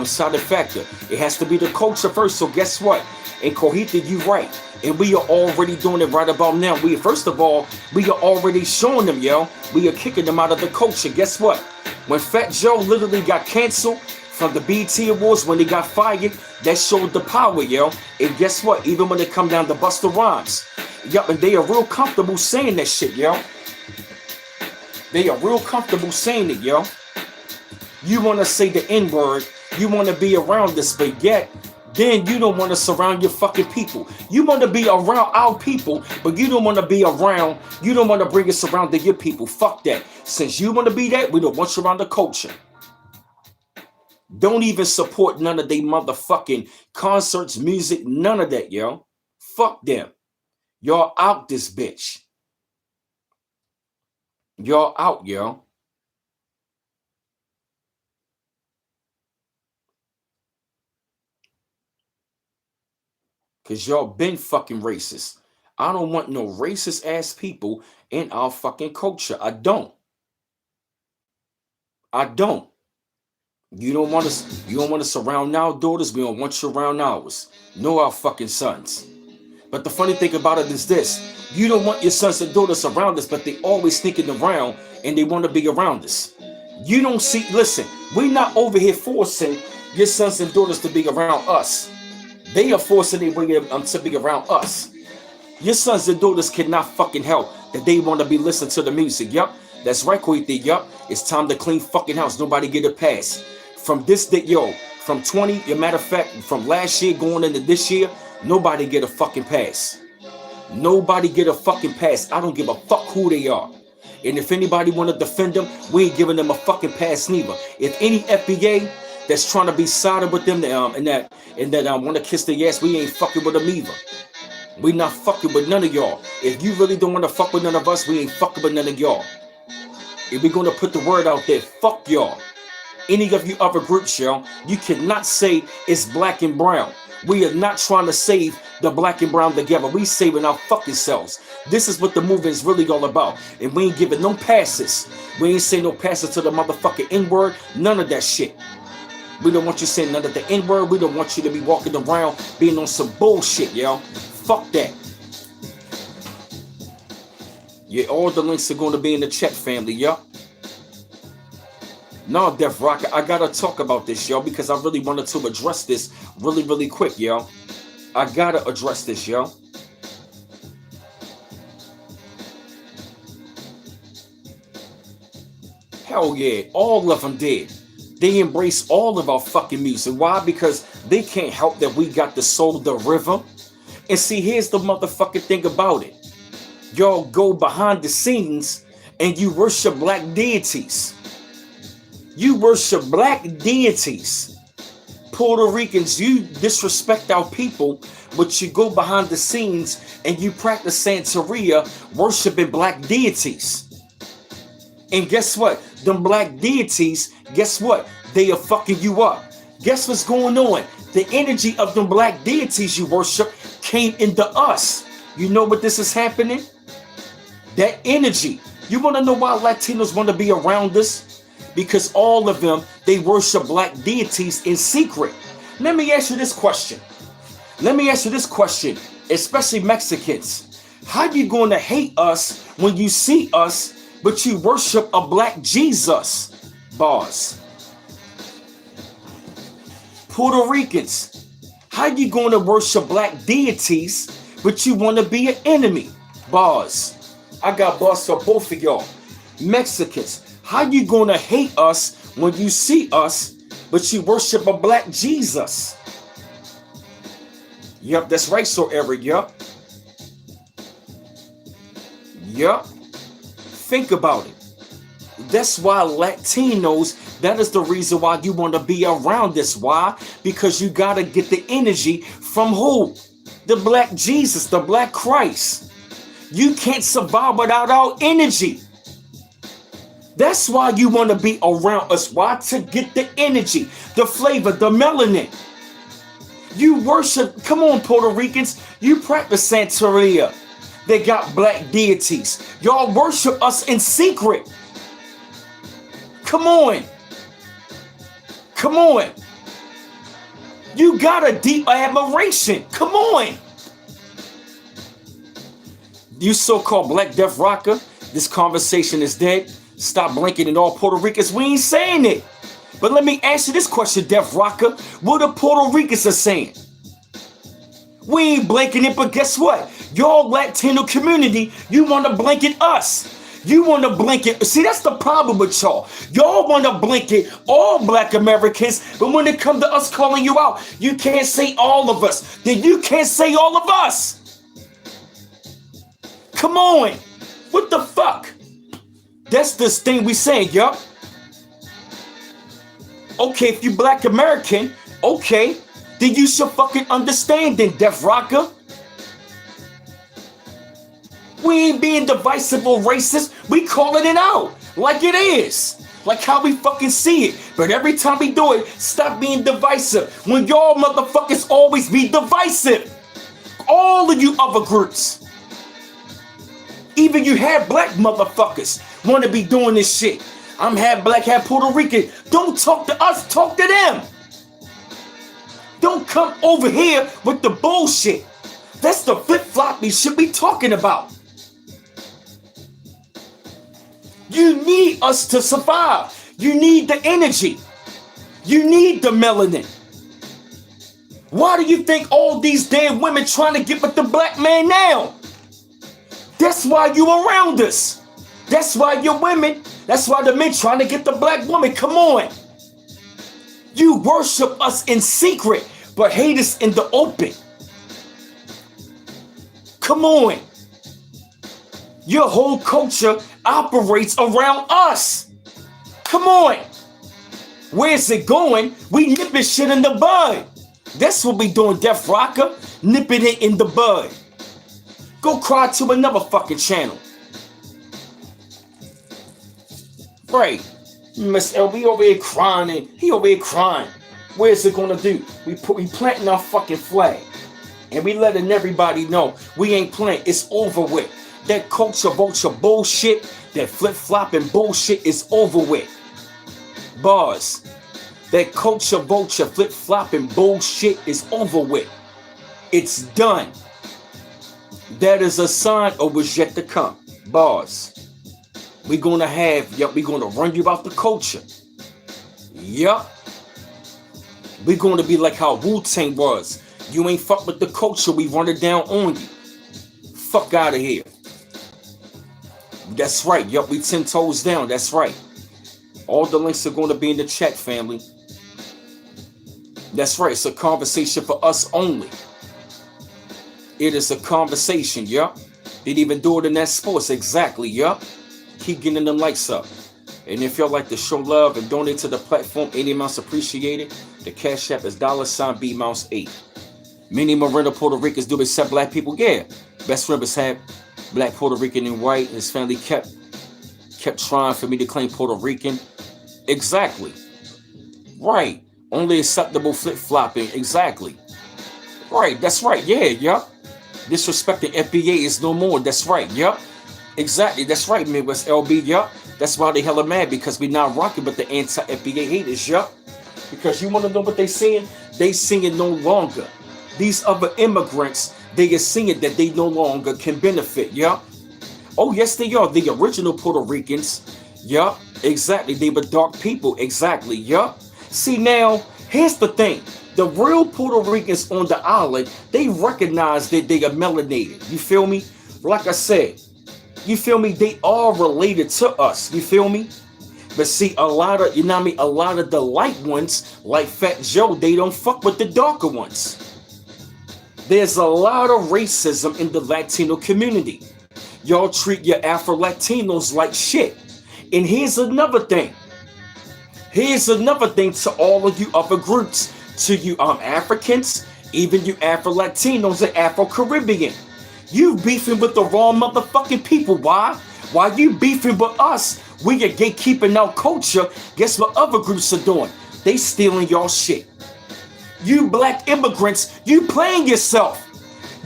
side factor. It has to be the culture first. So guess what? And Kohita, you right. And we are already doing it right about now. First of all, we are already showing them, yo. We are kicking them out of the culture. Guess what? When Fat Joe literally got canceled from the BT Awards, when they got fired, that showed the power, yo. And guess what? Even when they come down to Busta Rhymes, yup, and they are real comfortable saying that shit, yo. They are real comfortable saying it, yo. You want to say the N-word, you want to be around this, but yet, then you don't want to surround your fucking people. You want to be around our people, but you don't want to be around, you don't want to bring us around to your people. Fuck that. Since you want to be that, we don't want you around the culture. Don't even support none of they motherfucking concerts, music, none of that, yo. Fuck them. Y'all out this bitch. Y'all out, yo. Because y'all been fucking racist. I don't want no racist ass people in our fucking culture. I don't. I don't. You don't want to surround our daughters. We don't want you around ours. Nor our fucking sons. But the funny thing about it is this. You don't want your sons and daughters around us, but they always sneaking around and they want to be around us. You don't see, listen, we're not over here forcing your sons and daughters to be around us. They are forcing their way to be around us. Your sons and daughters cannot fucking help that they want to be listening to the music. Yup, that's right, Koiti. Yup, it's time to clean fucking house. Nobody get a pass. From this day, yo, from 20, as a matter of fact, from last year going into this year, nobody get a fucking pass. Nobody get a fucking pass. I don't give a fuck who they are. And if anybody want to defend them, we ain't giving them a fucking pass neither. If any FBA that's trying to be sided with them and that want to kiss their ass, we ain't fucking with them either. We not fucking with none of y'all. If you really don't want to fuck with none of us, we ain't fucking with none of y'all. If we're going to put the word out there, fuck y'all. Any of you other groups, y'all, you cannot say it's black and brown. We are not trying to save the black and brown together. We saving our fucking selves. This is what the movement is really all about. And we ain't giving no passes. We ain't saying no passes to the motherfucking N-word. None of that shit. We don't want you saying none of the N-word. We don't want you to be walking around being on some bullshit, yo. Fuck that. Yeah, all the links are going to be in the chat, family, yo. No, Def Rock, I gotta talk about this, yo, because I really wanted to address this really, really quick, yo. I gotta address this, yo. Hell yeah, all of them did. They embrace all of our fucking music. Why? Because they can't help that we got the soul, the rhythm. And see, here's the motherfucking thing about it. Y'all go behind the scenes and you worship black deities. You worship black deities. Puerto Ricans, you disrespect our people, but you go behind the scenes and you practice Santeria, worshiping black deities. And guess what? Them black deities, guess what? They are fucking you up. Guess what's going on? The energy of them black deities you worship came into us. You know what this is happening? That energy. You want to know why Latinos want to be around us? Because all of them, they worship black deities in secret. Let me ask you this question. Especially Mexicans. How you going to hate us when you see us, but you worship a black Jesus? Bars. Puerto Ricans. How you going to worship black deities, but you want to be an enemy? Bars. I got bars for both of y'all. Mexicans. How you gonna hate us when you see us, but you worship a black Jesus? Yup, that's right, so Eric, yup. Yup. Think about it. That's why Latinos, that is the reason why you want to be around this. Why? Because you gotta get the energy from who? The black Jesus, the black Christ. You can't survive without our energy. That's why you want to be around us. Why? To get the energy, the flavor, the melanin. You worship, come on, Puerto Ricans. You practice Santeria. They got black deities. Y'all worship us in secret. Come on. Come on. You got a deep admiration. Come on. You so-called Black Death Rocker, this conversation is dead. Stop blinking at all Puerto Ricans. We ain't saying it. But let me ask you this question, Death Rocker. What the Puerto Ricans are saying? We ain't blanking it, but guess what? Y'all Latino community, you want to blanket us. You want to blanket. See, that's the problem with y'all. Y'all want to blanket all black Americans, but when it comes to us calling you out, you can't say all of us. Then you can't say all of us. Come on. What the fuck? That's this thing we saying, yup. Okay, if you black American, okay, then you should fucking understand then, Death Rocker. We ain't being divisive or racist. We calling it out like it is. Like how we fucking see it. But every time we do it, stop being divisive. When y'all motherfuckers always be divisive. All of you other groups. Even you have black motherfuckers want to be doing this shit. I'm half black, half Puerto Rican. Don't talk to us, talk to them. Don't come over here with the bullshit. That's the flip-floppy shit we talking about. You need us to survive. You need the energy. You need the melanin. Why do you think all these damn women trying to get with the black man now? That's why you around us. That's why you're women. That's why the men trying to get the black woman. Come on. You worship us in secret, but hate us in the open. Come on. Your whole culture operates around us. Come on. Where's it going? We nipping shit in the bud. That's what we doing, Death Rocker. Nipping it in the bud. Go cry to another fucking channel. Right. Miss LB over here crying. He over here crying. Where's it gonna do? We planting our fucking flag. And we letting everybody know we ain't playing. It's over with. That culture vulture bullshit, that flip-flopping bullshit is over with. Bars. That culture vulture flip-flopping bullshit is over with. It's done. That is a sign of what's yet to come. Bars. We're gonna have, yup, we're gonna run you about the culture. Yup. We're gonna be like how Wu-Tang was. You ain't fuck with the culture, we run it down on you. Fuck out of here. That's right, yup, we 10 toes down, that's right. All the links are gonna be in the chat, family. That's right, it's a conversation for us only. It is a conversation, yup. Didn't even do it in that sports, exactly, yup. Keep getting them likes up. And if y'all like to show love and donate to the platform, any amounts appreciated. The cash app is $B-Mouse8. Many Miranda Puerto Ricans do accept black people, yeah. Best members have black Puerto Rican and white. His family kept trying for me to claim Puerto Rican. Exactly. Right. Only acceptable flip-flopping. Exactly. Right. That's right. Yeah, yup. Disrespecting FBA is no more. That's right. Yup. Exactly. That's right, Midwest LB. Yup. That's why they hella mad, because we not rocking with the anti-FBA haters. Yup. Because you want to know what they saying? They saying no longer. These other immigrants, they are seeing that they no longer can benefit. Yup. Oh, yes, they are. The original Puerto Ricans. Yup. Exactly. They were dark people. Exactly. Yup. See, now, here's the thing. The real Puerto Ricans on the island, they recognize that they are melanated. You feel me? Like I said, you feel me? They are related to us. You feel me? But see, a lot of, you know what I mean? A lot of the light ones, like Fat Joe, they don't fuck with the darker ones. There's a lot of racism in the Latino community. Y'all treat your Afro-Latinos like shit. And here's another thing. Here's another thing to all of you other groups. To you Africans, even you Afro-Latinos and Afro-Caribbean. You beefing with the wrong motherfucking people. Why? Why you beefing with us? We are gatekeeping our culture. Guess what other groups are doing? They stealing y'all shit. You black immigrants, you playing yourself.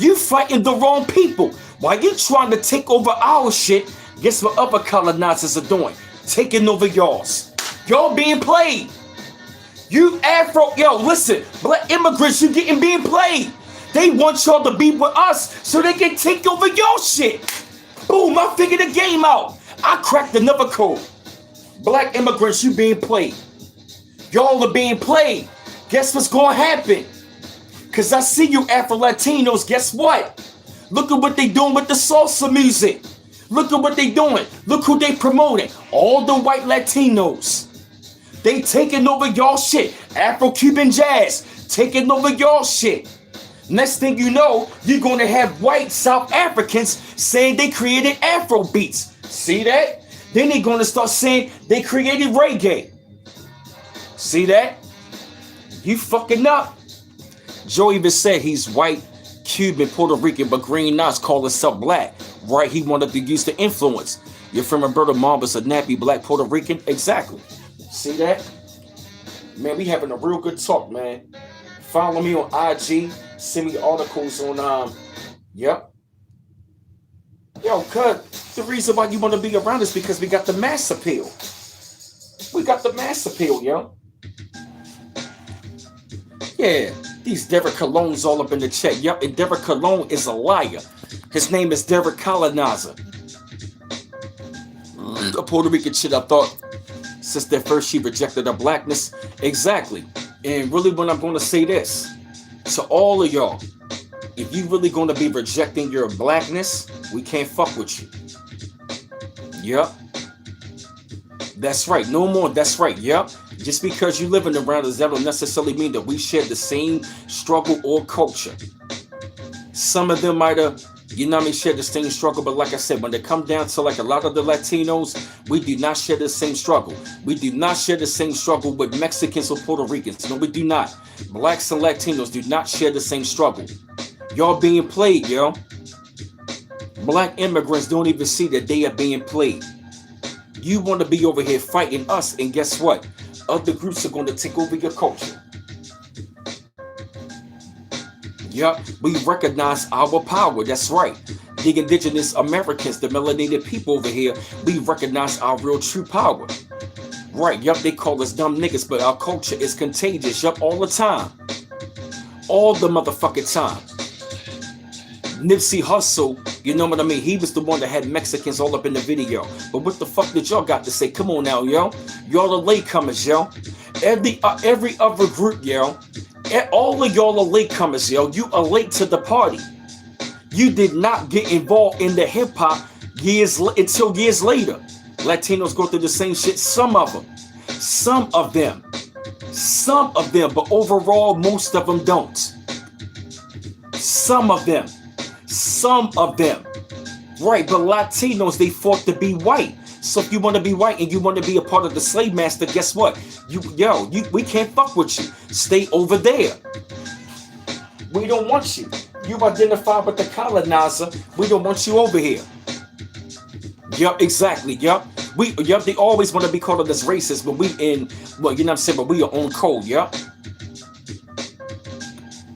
You fighting the wrong people. While you trying to take over our shit, guess what other colonizers are doing? Taking over yours. Y'all being played. You Afro, yo, listen, black immigrants, you being played. They want y'all to be with us so they can take over your shit. Boom, I figured the game out. I cracked another code. Black immigrants, you being played. Y'all are being played. Guess what's gonna happen? Cause I see you Afro-Latinos, guess what? Look at what they doing with the salsa music. Look at what they doing. Look who they promoting. All the white Latinos. They taking over y'all shit. Afro-Cuban jazz taking over y'all shit. Next thing you know, you're gonna have white South Africans saying they created Afro beats. See that? Then they're gonna start saying they created reggae. See that? You fucking up. Joe even said he's white, Cuban, Puerto Rican, but Green Knots call himself black. Right? He wanted to use the influence. You're from Roberto Mambas, a nappy black Puerto Rican? Exactly. See that? Man, we having a real good talk, man. Follow me on IG. Send me articles on, yep. Yo, cuz, the reason why you want to be around is because we got the mass appeal. We got the mass appeal, yo. Yeah, these Derek Cologne's all up in the chat. Yep, and Derek Cologne is a liar. His name is Derek Colonizer. A Puerto Rican shit, I thought. Since at first she rejected her blackness. Exactly. And really when I'm going to say this to all of y'all, if you really going to be rejecting your blackness, we can't fuck with you. Yep. That's right. No more. That's right. Yep. Just because you living around us, that don't necessarily mean that we share the same struggle or culture. Some of them might have, you know what I mean, share the same struggle, but like I said, when they come down to like a lot of the Latinos, we do not share the same struggle. We do not share the same struggle with Mexicans or Puerto Ricans. No, we do not. Blacks and Latinos do not share the same struggle. Y'all being played, yo. Black immigrants don't even see that they are being played. You want to be over here fighting us, and guess what? Other groups are going to take over your culture. Yup, we recognize our power. That's right. The indigenous Americans, the melanated people over here, we recognize our real true power. Right, yup, they call us dumb niggas, but our culture is contagious. Yup, all the time. All the motherfucking time. Nipsey Hussle, you know what I mean? He was the one that had Mexicans all up in the video. But what the fuck did y'all got to say? Come on now, yo. Y'all are latecomers, yo. Every other group, yo. All of y'all are latecomers, yo. You are late to the party. You did not get involved in the hip hop until years later. Latinos go through the same shit. Some of them. But overall, most of them don't. Some of them. Right, but Latinos, they fought to be white. So if you want to be white and you want to be a part of the slave master, guess what? We can't fuck with you. Stay over there. We don't want you. You identify with the colonizer. We don't want you over here. Yup, exactly. Yup. They always want to be called us racist, but you know what I'm saying, but we are on code, yup.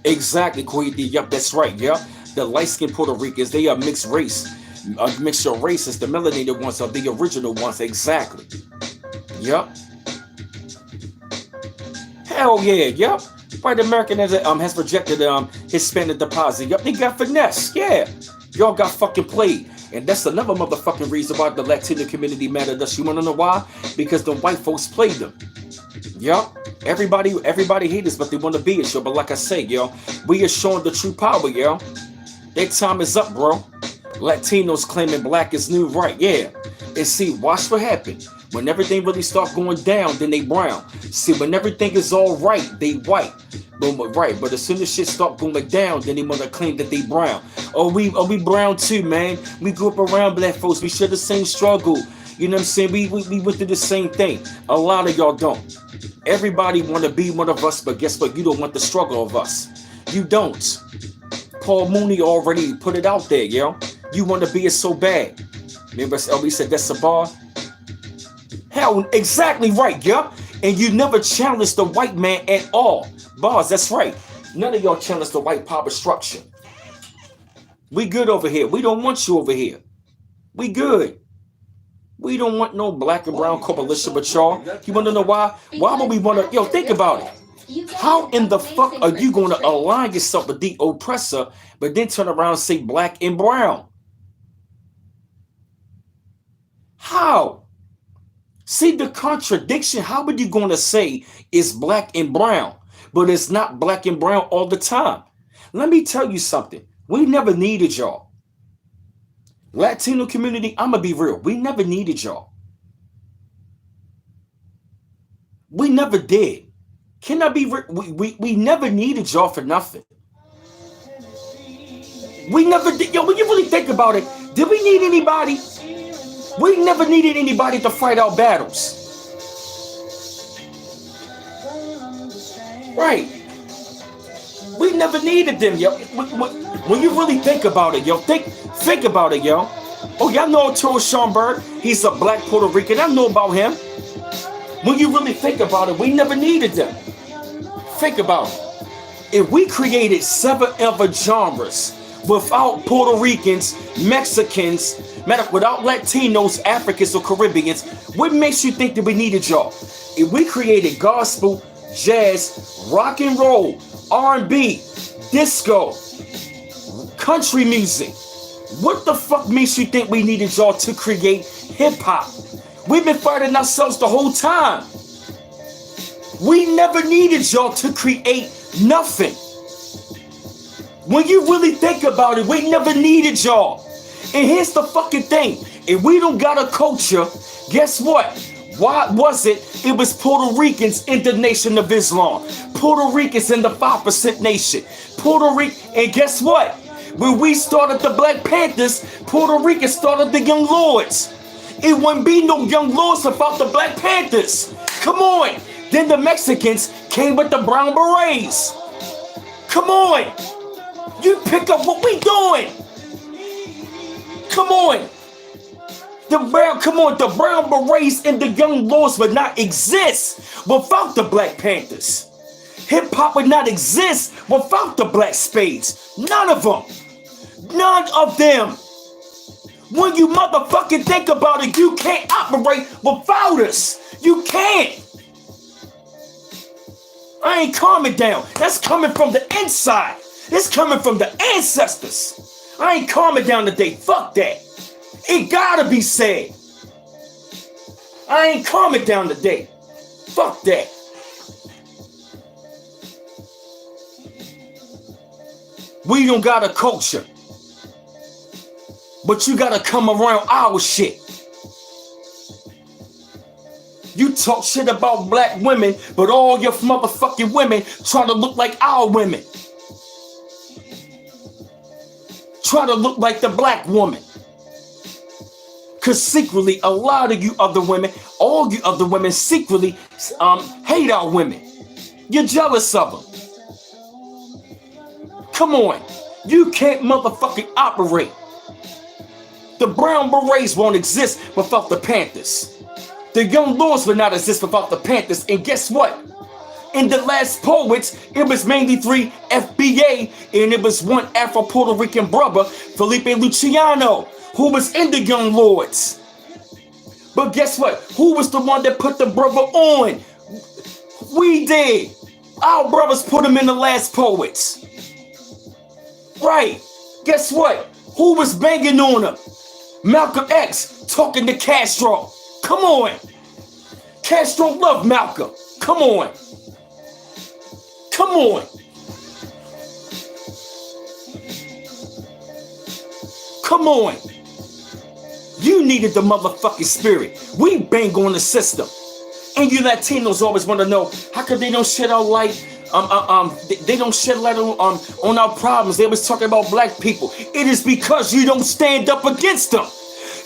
Exactly, Koyedi. Yup, that's right, yup. The light-skinned Puerto Ricans, they are mixed race. A mixture of races. The melanated ones are the original ones. Exactly. Yup. Hell yeah. Yup. White American has rejected Hispanic deposit. Yup. They got finesse. Yeah. Y'all got fucking played. And that's another motherfucking reason why the Latino community mad at us. You want to know why? Because the white folks played them. Yup. Everybody hate us, but they want to be a show. But like I say, yo, we are showing the true power, yo. Their time is up, bro. Latinos claiming black is new, right? Yeah. And see, watch what happens. When everything really starts going down, then they brown. See, when everything is all right, they white. Right, but as soon as shit start going down, then they want to claim that they brown. Oh, we brown too, man. We grew up around black folks. We share the same struggle. You know what I'm saying? We went through the same thing. A lot of y'all don't. Everybody want to be one of us, but guess what? You don't want the struggle of us. You don't. Paul Mooney already put it out there, yo. You want to be it so bad. Remember LB said that's a bar? Hell, exactly right, yo. And you never challenged the white man at all. Bars, that's right. None of y'all challenged the white power structure. We good over here. We don't want you over here. We good. We don't want no black and brown coalition with y'all. You want to know why? Why would we want to? Yo, think about it. How in the fuck are you going to align yourself with the oppressor, but then turn around and say black and brown? How? See the contradiction? How are you going to say it's black and brown, but it's not black and brown all the time? Let me tell you something. We never needed y'all. Latino community, I'm going to be real. We never needed y'all. We never did. Can I be real? We never needed y'all for nothing. We never did. Yo, when you really think about it, did we need anybody? We never needed anybody to fight our battles. Right. We never needed them, yo. When you really think about it, yo, think about it, yo. Oh, y'all know Arturo Schomburg. He's a black Puerto Rican. I know about him. When you really think about it, we never needed them. Think about it. If we created 7 other genres without Puerto Ricans, Mexicans, without Latinos, Africans, or Caribbeans, what makes you think that we needed y'all? If we created gospel, jazz, rock and roll, R&B, disco, country music, what the fuck makes you think we needed y'all to create hip-hop? We've been fighting ourselves the whole time. We never needed y'all to create nothing. When you really think about it, we never needed y'all. And here's the fucking thing. If we don't got a culture, guess what? Why was it? It was Puerto Ricans in the Nation of Islam. Puerto Ricans in the 5% Nation. Puerto Rican, and guess what? When we started the Black Panthers, Puerto Rican started the Young Lords. It wouldn't be no Young Lords without the Black Panthers. Come on. Then the Mexicans came with the Brown Berets. Come on. You pick up what we doing. Come on. The Brown Berets and the Young Lords would not exist without the Black Panthers. Hip hop would not exist without the Black Spades. None of them. None of them. When you motherfucking think about it, you can't operate without us. You can't. I ain't calming down. That's coming from the inside. It's coming from the ancestors. I ain't calming down today. Fuck that. It gotta be said. I ain't calming down today. Fuck that. We don't got a culture. But you gotta come around our shit. You talk shit about black women, but all your motherfucking women try to look like our women. Try to look like the black woman. Because secretly, a lot of you other women, all you other women secretly hate our women. You're jealous of them. Come on. You can't motherfucking operate. The Brown Berets won't exist without the Panthers. The Young Lords will not exist without the Panthers. And guess what? In the last poets, it was mainly 3 FBA, and it was 1 Afro-Puerto Rican brother, Felipe Luciano, who was in the Young Lords. But guess what? Who was the one that put the brother on? We did. Our brothers put him in the last poets. Right. Guess what? Who was banging on him? Malcolm X talking to Castro. Come on. Castro loved Malcolm. Come on. Come on. Come on. You needed the motherfucking spirit. We bang on the system. And you Latinos always want to know, how come they don't shed our light? They don't shed light on our problems. They was talking about black people. It is because you don't stand up against them.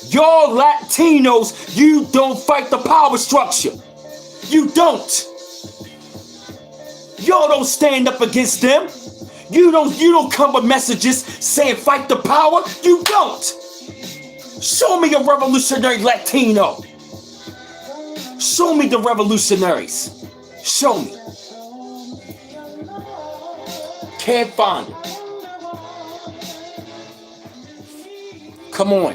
Y'all Latinos, you don't fight the power structure. You don't. Y'all don't stand up against them. You don't come with messages saying fight the power. You don't. Show me a revolutionary Latino. Show me the revolutionaries. Show me. Can't find it. Come on.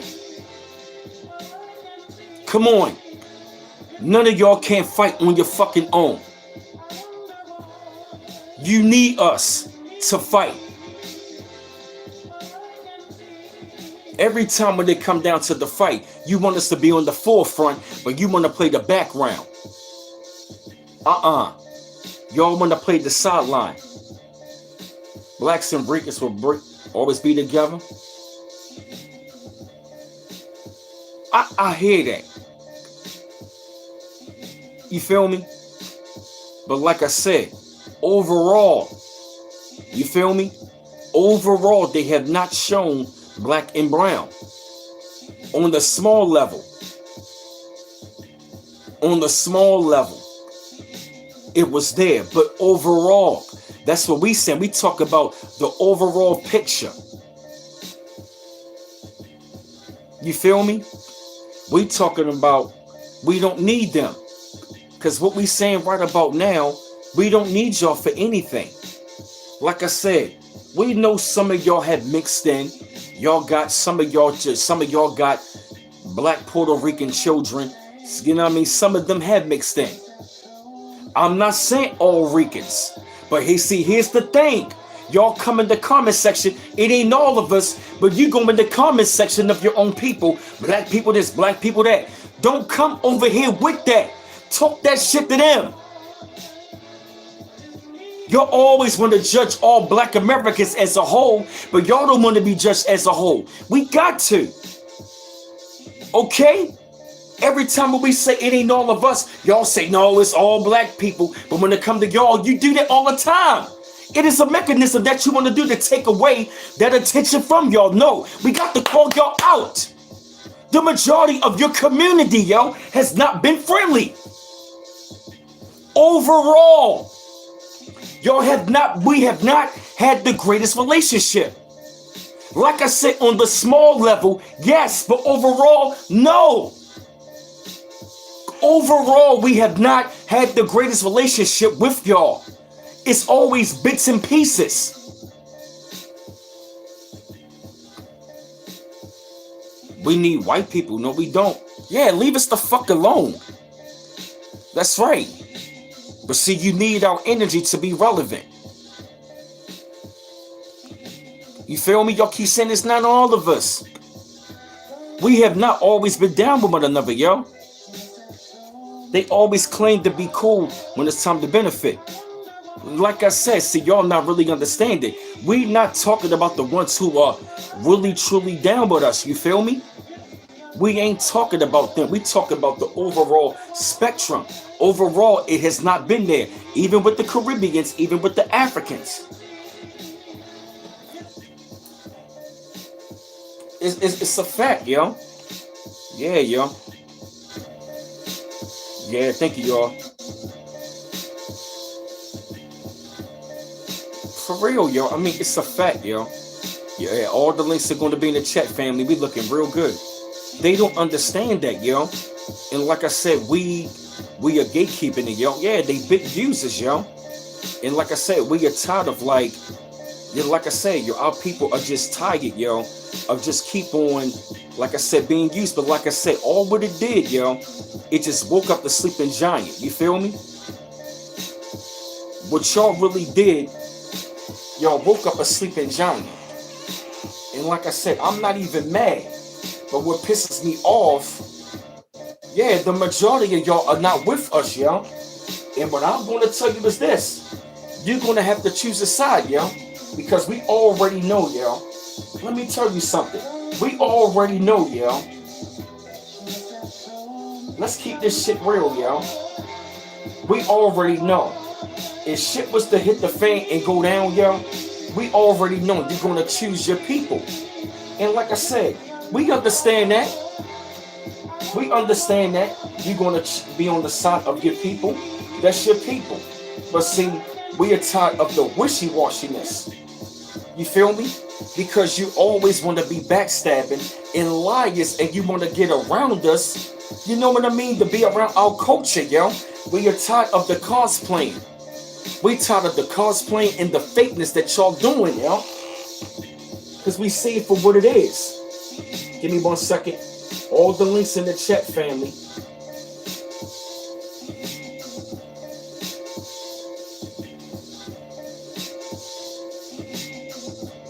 Come on. None of y'all can't fight on your fucking own. You need us to fight. Every time when they come down to the fight, you want us to be on the forefront, but you want to play the background. Y'all want to play the sideline. Blacks and Ricans will always be together. I hear that. You feel me? But like I said, overall, you feel me? Overall, they have not shown black and brown. On the small level. On the small level. It was there. But overall, that's what we said. We talk about the overall picture. You feel me? We talking about we don't need them. Because what we saying right about now, we don't need y'all for anything. Like I said, we know some of y'all have mixed in. Y'all got some of y'all got black Puerto Rican children. You know what I mean? Some of them have mixed in. I'm not saying all Ricans, but here's the thing. Y'all come in the comment section. It ain't all of us, but you go in the comment section of your own people. Black people this, black people that. Don't come over here with that. Talk that shit to them. Y'all always want to judge all black Americans as a whole, but y'all don't want to be judged as a whole. We got to. Okay? Every time when we say it ain't all of us, y'all say, no, it's all black people. But when it comes to y'all, you do that all the time. It is a mechanism that you want to do to take away that attention from y'all. No, we got to call y'all out. The majority of your community, yo, has not been friendly. Overall, we have not had the greatest relationship. Like I said, on the small level, yes, but overall, no. Overall, we have not had the greatest relationship with y'all. It's always bits and pieces. We need white people. No, we don't. Yeah, leave us the fuck alone. That's right. But see, you need our energy to be relevant. You feel me? Y'all keep saying it's not all of us. We have not always been down with one another, yo. They always claim to be cool when it's time to benefit. Like I said, see, y'all not really understanding. We not talking about the ones who are really, truly down with us. You feel me? We ain't talking about them. We talk about the overall spectrum. Overall, it has not been there. Even with the Caribbeans, even with the Africans. It's a fact, yo. Yeah, yo. Yeah, thank you, y'all. For real, yo. I mean, it's a fact, yo. Yeah, all the links are going to be in the chat, family. We looking real good. They don't understand that, yo. And like I said, we are gatekeeping it, yo. Yeah, they big users, yo. And like I said, we are tired of like I said, yo, our people are just tired, yo, of just keep on, like I said, being used. But like I said, all what it did, yo, it just woke up the sleeping giant. You feel me? What y'all really did, y'all woke up a sleeping giant. And like I said, I'm not even mad. But what pisses me off, yeah, the majority of y'all are not with us, yo. And what I'm going to tell you is this. You're going to have to choose a side, yo. Because we already know, yo. Let me tell you something. We already know, yo. Let's keep this shit real, yo. We already know. If shit was to hit the fan and go down, yo, we already know you're going to choose your people. And like I said, we understand that. We understand that you're going to be on the side of your people. That's your people. But see, we are tired of the wishy-washiness. You feel me? Because you always want to be backstabbing and liars and you want to get around us. You know what I mean? To be around our culture, yo. We are tired of the cosplaying. We tired of the cosplaying and the fakeness that y'all doing, yo. Because we see it for what it is. Give me 1 second. All the links in the chat, family.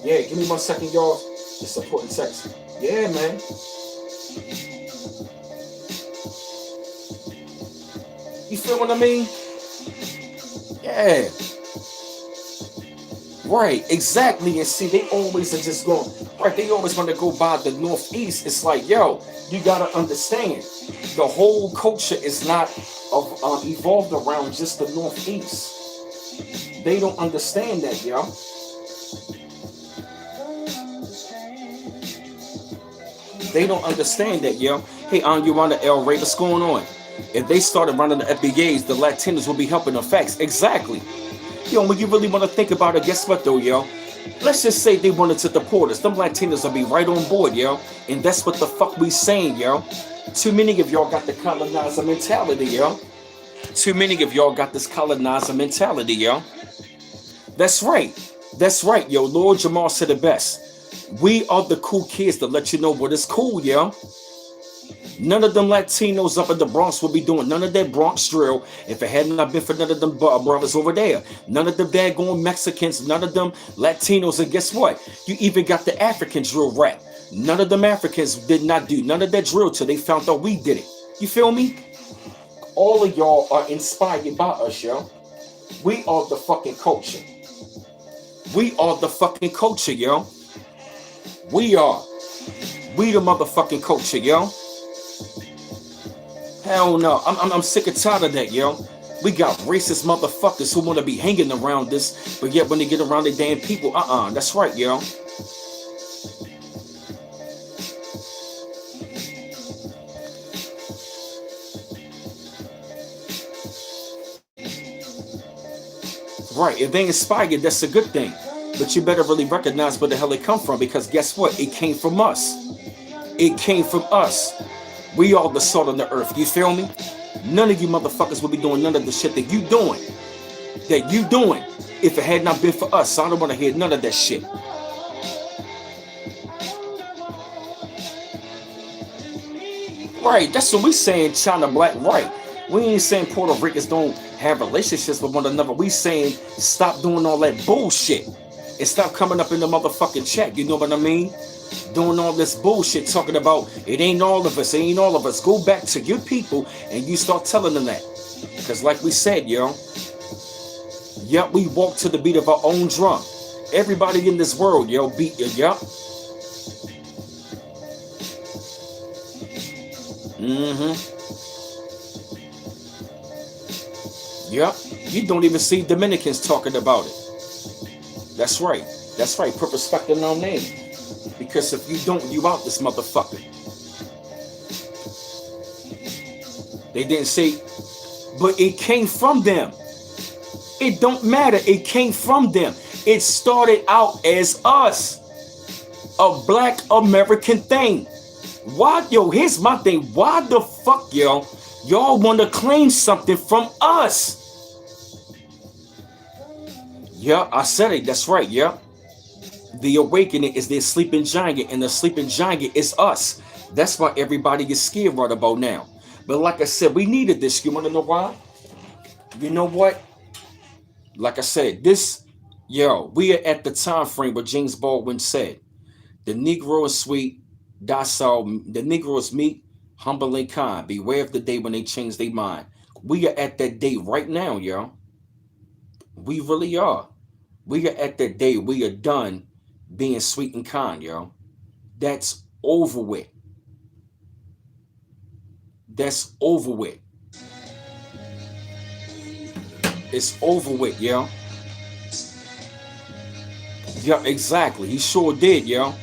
Yeah, give me 1 second, y'all. Just supporting text. Yeah, man. You feel what I mean? Yeah. Right, exactly. And see, they always are just going, right, they always want to go by the Northeast. It's like, yo, you got to understand, the whole culture is not evolved around just the Northeast. They don't understand that, yo. They don't understand that, yo. Hey, you're on the El Ray, what's going on? If they started running the FBAs, the Latinos will be helping the facts. Exactly. Yo, when you really want to think about it, guess what though, yo? Let's just say they wanted to deport us. Them Latinos will be right on board, yo. And that's what the fuck we saying, yo. Too many of y'all got the colonizer mentality, yo. Too many of y'all got this colonizer mentality, yo. That's right. That's right, yo. Lord Jamal said it best. We are the cool kids to let you know what is cool, yo. None of them Latinos up in the Bronx will be doing none of that Bronx drill if it had not been for none of them brothers over there. None of them daggone Mexicans, none of them Latinos. And guess what? You even got the African drill rap. None of them Africans did not do none of that drill till they found out we did it. You feel me? All of y'all are inspired by us, yo. We are the fucking culture. We are the fucking culture, yo. We are. We the motherfucking culture, yo. Hell no. I'm sick and tired of that, yo. We got racist motherfuckers who want to be hanging around this, but yet when they get around their damn people, that's right, yo. Right, if they inspire you, that's a good thing. But you better really recognize where the hell it come from, because guess what? It came from us. It came from us. We are the salt of the earth. You feel me? None of you motherfuckers would be doing none of the shit that you doing. If it had not been for us. So I don't want to hear none of that shit. Right, that's what we saying, China Black, right. We ain't saying Puerto Ricans don't have relationships with one another. We saying stop doing all that bullshit. And stop coming up in the motherfucking chat. You know what I mean? Doing all this bullshit, talking about it ain't all of us, it ain't all of us. Go back to your people and you start telling them that. Because like we said, yo, yep, we walk to the beat of our own drum. Everybody in this world, yo, beat you, yep. Yep, you don't even see Dominicans talking about it. That's right. That's right. Put respect in our name. Because if you don't, you out this motherfucker. They didn't say, but it came from them. It don't matter. It came from them. It started out as us. A black American thing. Why, yo, here's my thing. Why the fuck, yo, y'all want to claim something from us? Yeah, I said it. That's right. Yeah. The awakening is their sleeping giant, and the sleeping giant is us. That's why everybody is scared right about now. But like I said, we needed this. You want to know why? You know what? Like I said, we are at the time frame where James Baldwin said, the Negro is sweet, docile. The Negro is meek, humble and kind. Beware of the day when they change their mind. We are at that day right now, yo. We really are. We are at that day. We are done being sweet and kind, yo. That's over with. That's over with. It's over with, yo. Yup, exactly. He sure did, yo.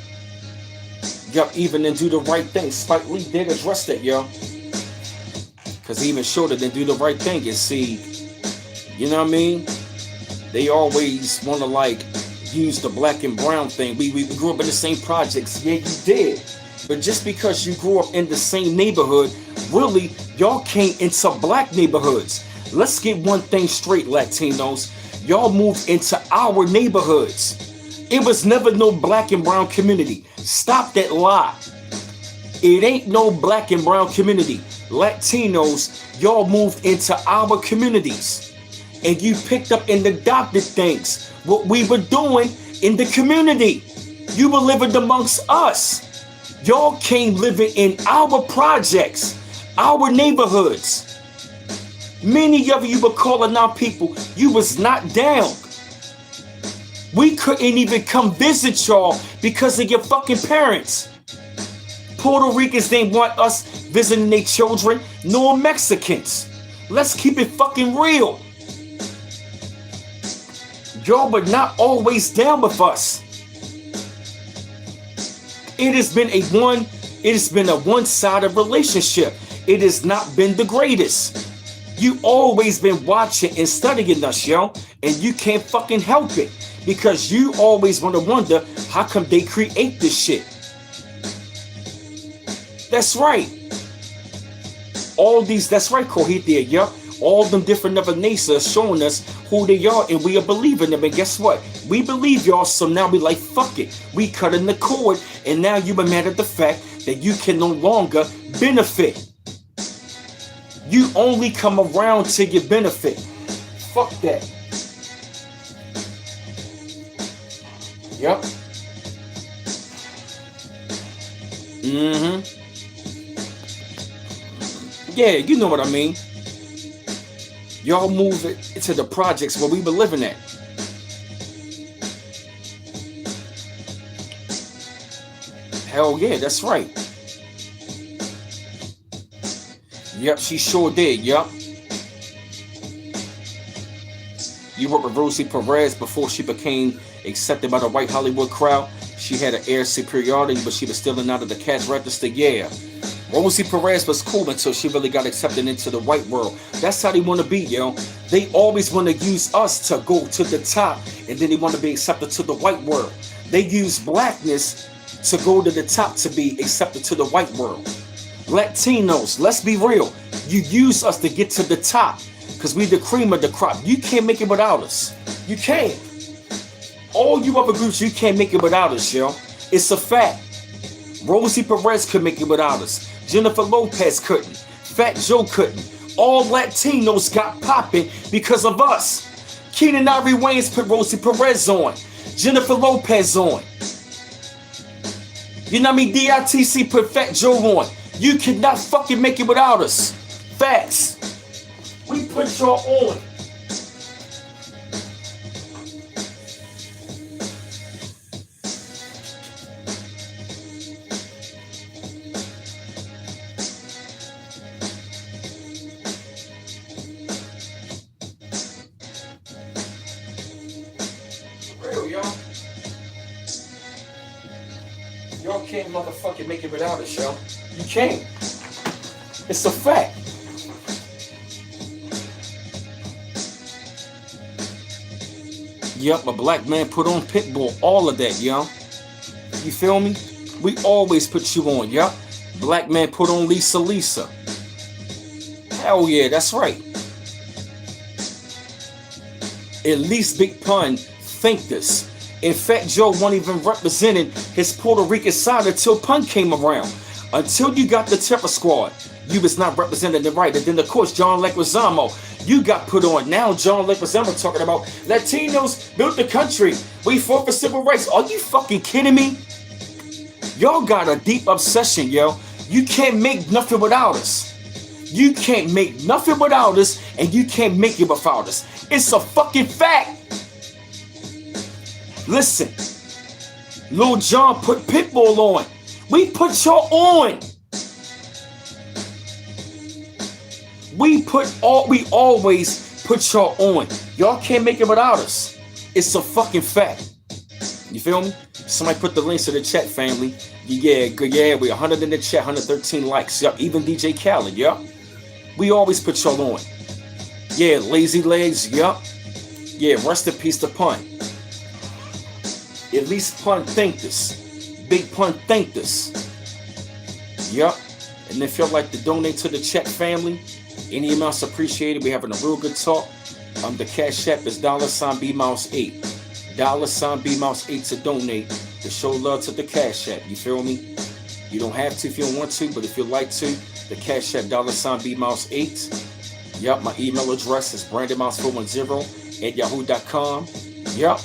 Yup, even then do the right thing. Spike Lee did address that, yo. Because he even showed it than do the right thing and see, you know what I mean? They always want to like use the black and brown thing. We grew up in the same projects. Yeah, you did. But just because you grew up in the same neighborhood, really, y'all came into black neighborhoods. Let's get one thing straight, Latinos. Y'all moved into our neighborhoods. It was never no black and brown community. Stop that lie. It ain't no black and brown community. Latinos, y'all moved into our communities. And you picked up and adopted things. What we were doing in the community. You were living amongst us. Y'all came living in our projects, our neighborhoods. Many of you were calling out people. You was not down. We couldn't even come visit y'all because of your fucking parents. Puerto Ricans didn't want us visiting their children, nor Mexicans. Let's keep it fucking real. Y'all were not always down with us. It has been a one-sided relationship. It has not been the greatest. You always been watching and studying us, yo, and you can't fucking help it because you always want to wonder how come they create this shit. That's right. That's right, Kohithia, yo. All them different other nations showing us who they are, and we are believing them. And guess what? We believe y'all, so now we like, fuck it. We cutting the cord, and now you are mad at the fact that you can no longer benefit. You only come around to your benefit. Fuck that. Yep. Yeah, you know what I mean. Y'all move it to the projects where we were living at. Hell yeah, that's right. Yep, she sure did, yep. You worked with Rosie Perez before she became accepted by the white Hollywood crowd. She had an air superiority, but she was still out of the cash register, yeah. Rosie Perez was cool until she really got accepted into the white world. That's how they want to be, yo. They always want to use us to go to the top, and then they want to be accepted to the white world. They use blackness to go to the top to be accepted to the white world. Latinos, let's be real. You use us to get to the top because we the cream of the crop. You can't make it without us. You can't. All you other groups, you can't make it without us, yo. It's a fact. Rosie Perez could make it without us. Jennifer Lopez couldn't. Fat Joe couldn't. All Latinos got popping because of us. Keenan Ivory Wayans put Rosie Perez on. Jennifer Lopez on. You know what I mean? DITC put Fat Joe on. You cannot fucking make it without us. Facts. We put y'all on. Y'all can't motherfucking make it without us, yo. You can't. It's a fact. Yup, a black man put on Pitbull, all of that, yo. You feel me? We always put you on, yup. Black man put on Lisa. Hell yeah, that's right. At least Big Pun think this. In fact, Joe wasn't even representing his Puerto Rican side until Pun came around. Until you got the Terror Squad, you was not representing it right. And then, of course, John Leguizamo, you got put on. Now John Leguizamo talking about Latinos built the country. We fought for civil rights. Are you fucking kidding me? Y'all got a deep obsession, yo. You can't make nothing without us. You can't make nothing without us, and you can't make it without us. It's a fucking fact. Listen, Lil Jon put Pitbull on. We put y'all on. We always put y'all on. Y'all can't make it without us. It's a fucking fact. You feel me? Somebody put the links to the chat, family. Yeah, good. Yeah, we 100 in the chat, 113 likes. Yup, even DJ Khaled. Yup. We always put y'all on. Yeah, Lazy Legs. Yup. Yeah, rest in peace to Pun. At least Pun think this. Big Pun think this. Yup. And if y'all like to donate to the chat, family, any amounts appreciated. We're having a real good talk. The Cash App is $BMouse8. $BMouse8 to donate, to show love to the Cash App. You feel me? You don't have to if you don't want to, but if you'd like to, the Cash App $B-Mouse8. Yup, my email address is brandonmouse410@yahoo.com. Yup.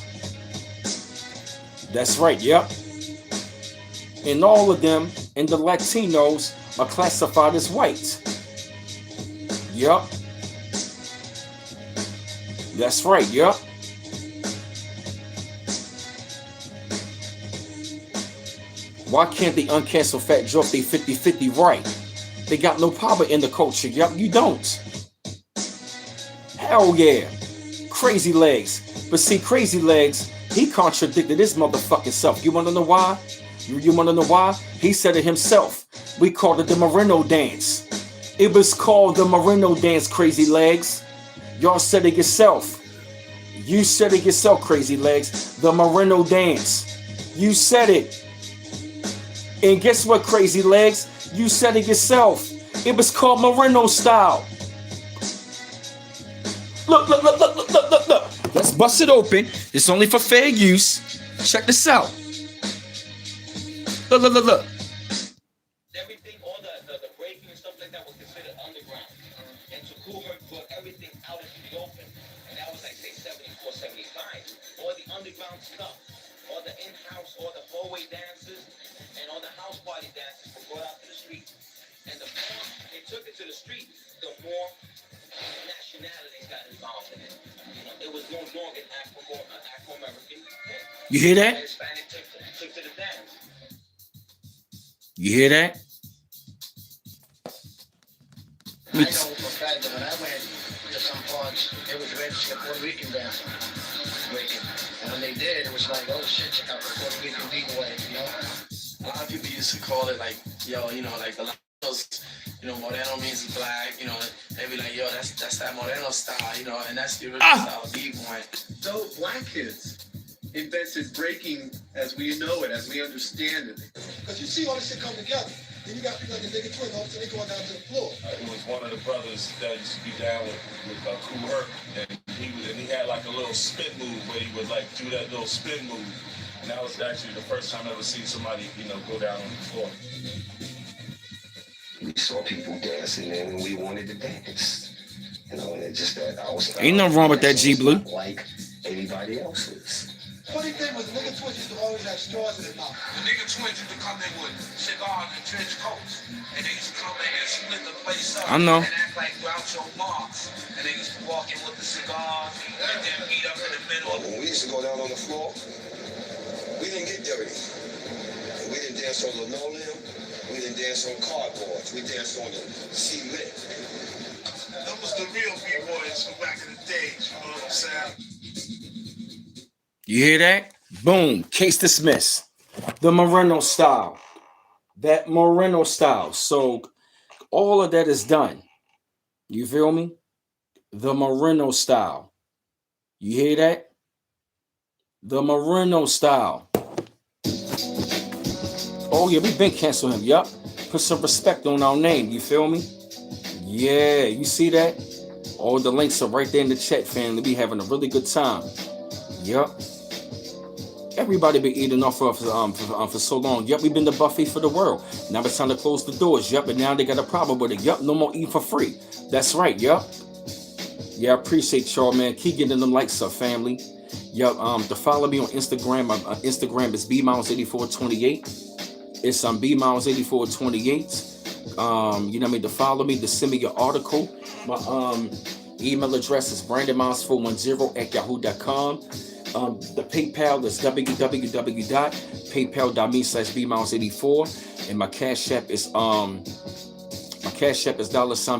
That's right, yup. And all of them and the Latinos are classified as white. Yup. That's right, yup. Why can't they uncancel Fat Joe if they 50-50 right? They got no power in the culture. Yup, you don't. Hell yeah. Crazy Legs. But see, Crazy Legs, he contradicted his motherfucking self. You wanna know why? You wanna know why? He said it himself. We called it the Moreno dance. It was called the Moreno dance, Crazy Legs. Y'all said it yourself. You said it yourself, Crazy Legs. The Moreno dance. You said it. And guess what, Crazy Legs? You said it yourself. It was called Moreno style. Look. Let's bust it open. It's only for fair use. Check this out. Look. Everything, all the breaking and stuff like that was considered underground. And Takuma brought everything out into the open. And that was like, say, 74, 75. All the underground stuff, all the in-house, all the hallway dances, and all the house party dances were brought out to the street. And the more they took it to the street, the more nationalities got involved in it. You know, it was no longer Afro-American. You hear that? Hispanic took to the dance. You hear that? I know for a fact that when I went to some parts, it was registered Puerto Rican dancing, breaking. And when they did, it was like, oh shit, check out the Puerto Rican D-Way, you know? A lot of people used to call it like, yo, you know, like the Latinos, you know, Moreno means black, you know, they be like, yo, that's that Moreno style, you know, and that's the original style B-Boy. So black kids invented breaking as we know it, as we understand it. Because you see all this shit come together. Then you got people like the nigga twin, all of a sudden they going down to the floor. It was one of the brothers that used to be down with Kool Herc, and he had like a little spin move where he would like do that little spin move. And that was actually the first time I ever seen somebody, you know, go down on the floor. We saw people dancing and we wanted to dance. You know, and it's just that I was Ain't nothing wrong with that, G Blue. Like anybody else's. Funny thing was, the nigga twins used to always have straws in their mouth. The nigga twins used to come in with cigars and trench coats, and they used to come in and split the place up. I know. And act like Groucho Marx, and they used to walk in with the cigars and then beat up in the middle. When we used to go down on the floor, we didn't get dirty. We didn't dance on linoleum. We didn't dance on cardboards. We danced on the cement. That was the real B-boys from back in the days, you know what I'm saying? You hear that? Boom. Case dismissed. The Moreno style. That Moreno style. So all of that is done. You feel me? The Moreno style. You hear that? The Moreno style. Oh yeah, we've been canceling him. Yup. Put some respect on our name. You feel me? Yeah, you see that? All the links are right there in the chat, family. We having a really good time. Yup. Everybody been eating off for so long. Yup, we've been the buffet for the world. Now it's time to close the doors. Yup, and now they got a problem with it. Yup, no more eating for free. That's right. Yup. Yeah, I appreciate y'all, man. Keep getting them likes up, family. Yup. To follow me on Instagram. My Instagram is bmiles8428. It's bmiles8428. You know what I mean? To follow me, to send me your article. My email address is brandonmouse410@yahoo.com. The PayPal is www.paypal.me/bmiles84, and my Cash App is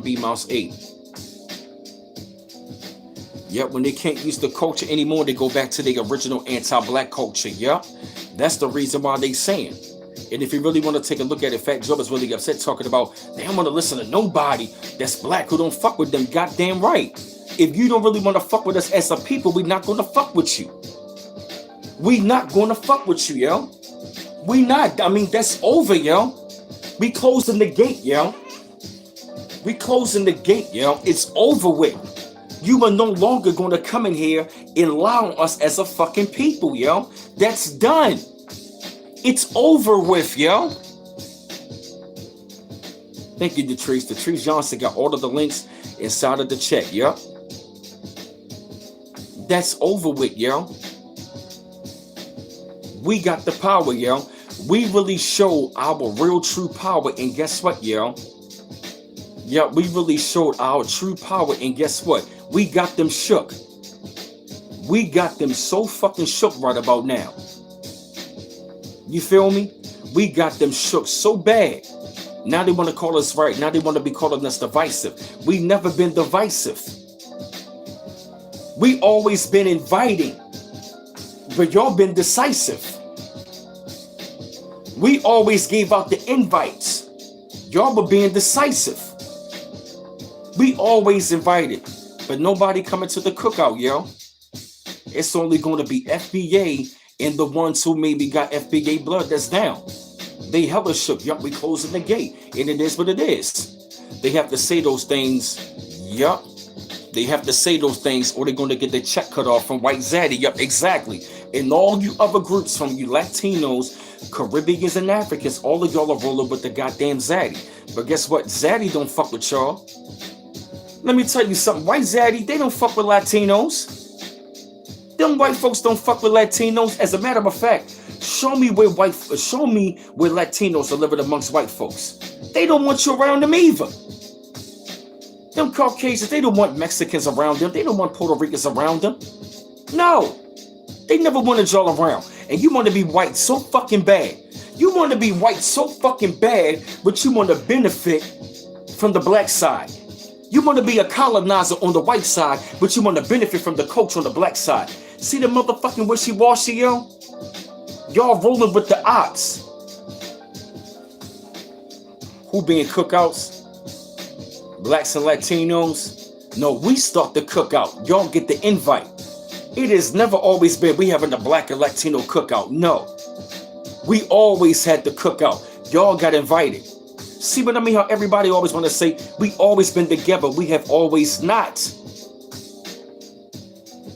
$B-Mouse8. Yep, when they can't use the culture anymore, they go back to the original anti-black culture. Yep, that's the reason why they saying. And if you really want to take a look at it, Fat Joe is really upset talking about they don't want to listen to nobody that's black who don't fuck with them. Goddamn right. If you don't really want to fuck with us as a people, we're not going to fuck with you. We not going to fuck with you, yo. We not. I mean, that's over, yo. We closing the gate, yo. We closing the gate, yo. It's over with. You are no longer going to come in here and lie on us as a fucking people, yo. That's done. It's over with, yo. Thank you, Detrice. Detrice Johnson got all of the links inside of the chat. Yup. That's over with, yo. We got the power, yo. We really showed our real true power, and guess what, yo? Yeah, we really showed our true power, and guess what? We got them shook. We got them so fucking shook right about now. You feel me? We got them shook so bad. Now they want to call us right. Now they want to be calling us divisive. We never been divisive. We always been inviting, but y'all been decisive. We always gave out the invites. Y'all were being decisive. We always invited, but nobody coming to the cookout, yo. It's only going to be FBA and the ones who maybe got FBA blood that's down. They hella shook. Yup, we closing the gate. And it is what it is. They have to say those things. Yup. They have to say those things or they're going to get the check cut off from White Zaddy. Yup, exactly. And all you other groups from you Latinos, Caribbeans, and Africans, all of y'all are rolling with the goddamn Zaddy. But guess what? Zaddy don't fuck with y'all. Let me tell you something. White Zaddy, they don't fuck with Latinos. Them white folks don't fuck with Latinos. As a matter of fact, show me where Latinos are living amongst white folks. They don't want you around them either. Them Caucasians, they don't want Mexicans around them. They don't want Puerto Ricans around them. No. They never wanted y'all around. And you want to be white so fucking bad. You want to be white so fucking bad, but you want to benefit from the black side. You want to be a colonizer on the white side, but you want to benefit from the culture on the black side. See the motherfucking wishy-washy, yo? Y'all rolling with the ops. Who being cookouts? Blacks and Latinos? No, we start the cookout. Y'all get the invite. It has never always been we having the black and Latino cookout. No. We always had the cookout. Y'all got invited. See what I mean? How everybody always want to say, we always been together. We have always not.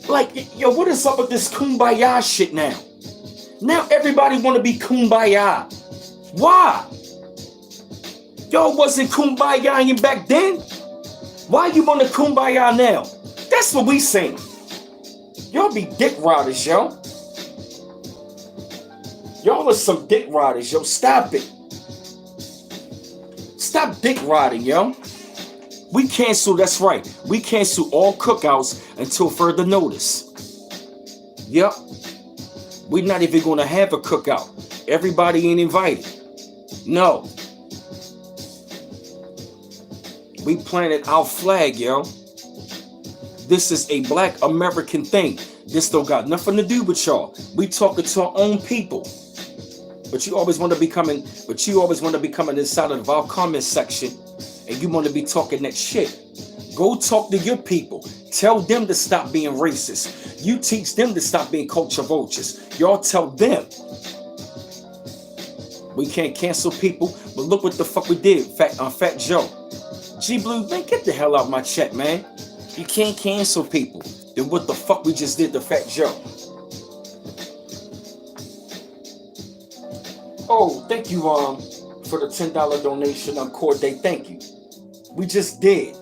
Like, yo, what is up with this kumbaya shit now? Now everybody want to be kumbaya. Why? Y'all wasn't kumbayaing back then. Why you want to kumbaya now? That's what we saying. Y'all be dick riders, yo. Y'all are some dick riders, yo. Stop it. Stop dick riding, yo. We cancel, that's right. We cancel all cookouts until further notice. Yep. We're not even going to have a cookout. Everybody ain't invited. No. We planted our flag, yo. This is a black American thing. This don't got nothing to do with y'all. We talking to our own people. But you always want to be coming inside of our comment section and you want to be talking that shit. Go talk to your people. Tell them to stop being racist. You teach them to stop being culture vultures. Y'all tell them. We can't cancel people, but look what the fuck we did, Fat Joe. G Blue, man, get the hell out of my chat, man. You can't cancel people. Then what the fuck we just did to Fat Joe? Oh, thank you for the $10 donation on Court Day. Thank you. We just did.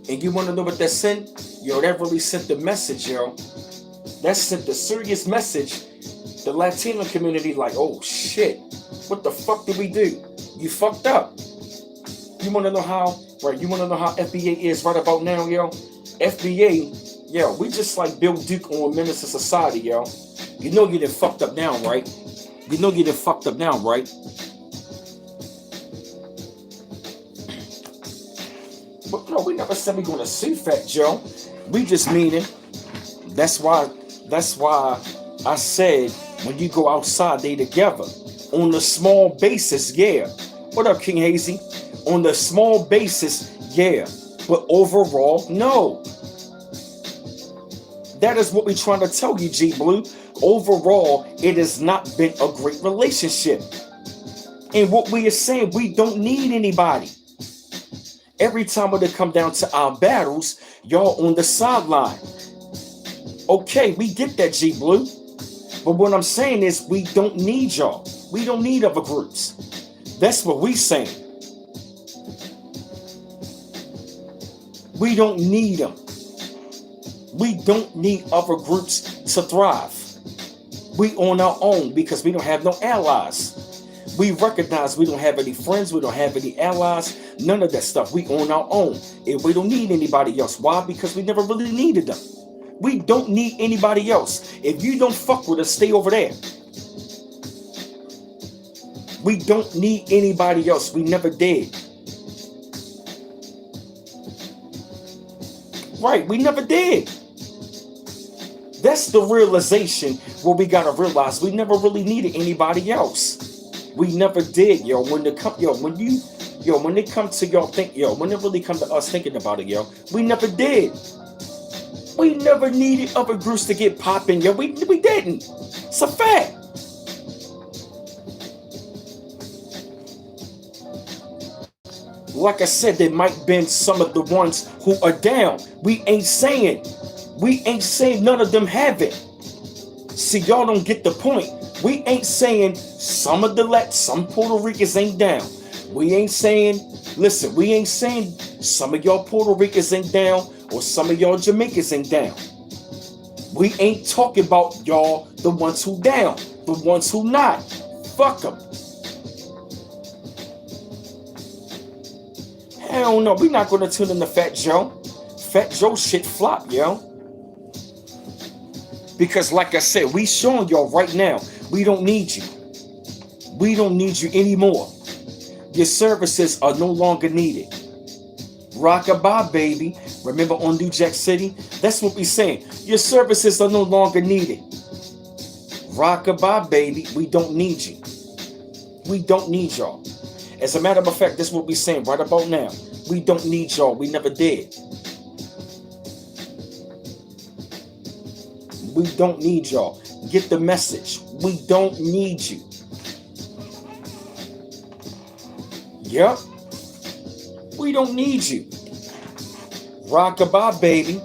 And you want to know what that sent? Yo, that really sent the message, yo. That sent the serious message. The Latino community like, oh shit, what the fuck did we do? You fucked up. You want to know how? Right, you want to know how FBA is right about now, yo? FBA, yo, we just like Bill Duke on Menace to Society, yo. You know you done fucked up now, right? You know you done fucked up now, right? But no, we never said we're gonna sue Fat Joe. We just meaning. That's why I said when you go outside, they together. On a small basis, yeah. What up, King Hazy? On the small basis, yeah. But overall, no. That is what we're trying to tell you, G Blue. Overall, it has not been a great relationship. And what we are saying, we don't need anybody. Every time when it come down to our battles, y'all on the sideline. Okay, we get that, G Blue. But what I'm saying is we don't need y'all. We don't need other groups. That's what we saying. We don't need them. We don't need other groups to thrive. We on our own because we don't have no allies. We recognize we don't have any friends. We don't have any allies. None of that stuff. We on our own. And we don't need anybody else. Why? Because we never really needed them. We don't need anybody else. If you don't fuck with us, stay over there. We don't need anybody else. We never did. Right, we never did. That's the realization where we gotta realize we never really needed anybody else. We never did, yo. When it come to y'all think, when it really come to us thinking about it, yo, we never did. We never needed other groups to get popping, yo. We didn't. It's a fact. Like I said, there might have been some of the ones who are down. We ain't saying none of them have it. See, y'all don't get the point. We ain't saying some Puerto Ricans ain't down. We ain't saying some of y'all Puerto Ricans ain't down or some of y'all Jamaicans ain't down. We ain't talking about y'all, the ones who down, the ones who not. Fuck them. Hell no, we're not gonna tune in to Fat Joe. Fat Joe shit flop, yo. Because like I said, we showing y'all right now, we don't need you. We don't need you anymore. Your services are no longer needed. Rockabye, baby. Remember on New Jack City? That's what we saying. Your services are no longer needed. Rockabye, baby. We don't need you. We don't need y'all. As a matter of fact, this is what we saying right about now. We don't need y'all. We never did. We don't need y'all. Get the message. We don't need you. Yep. We don't need you. Rockabye, baby.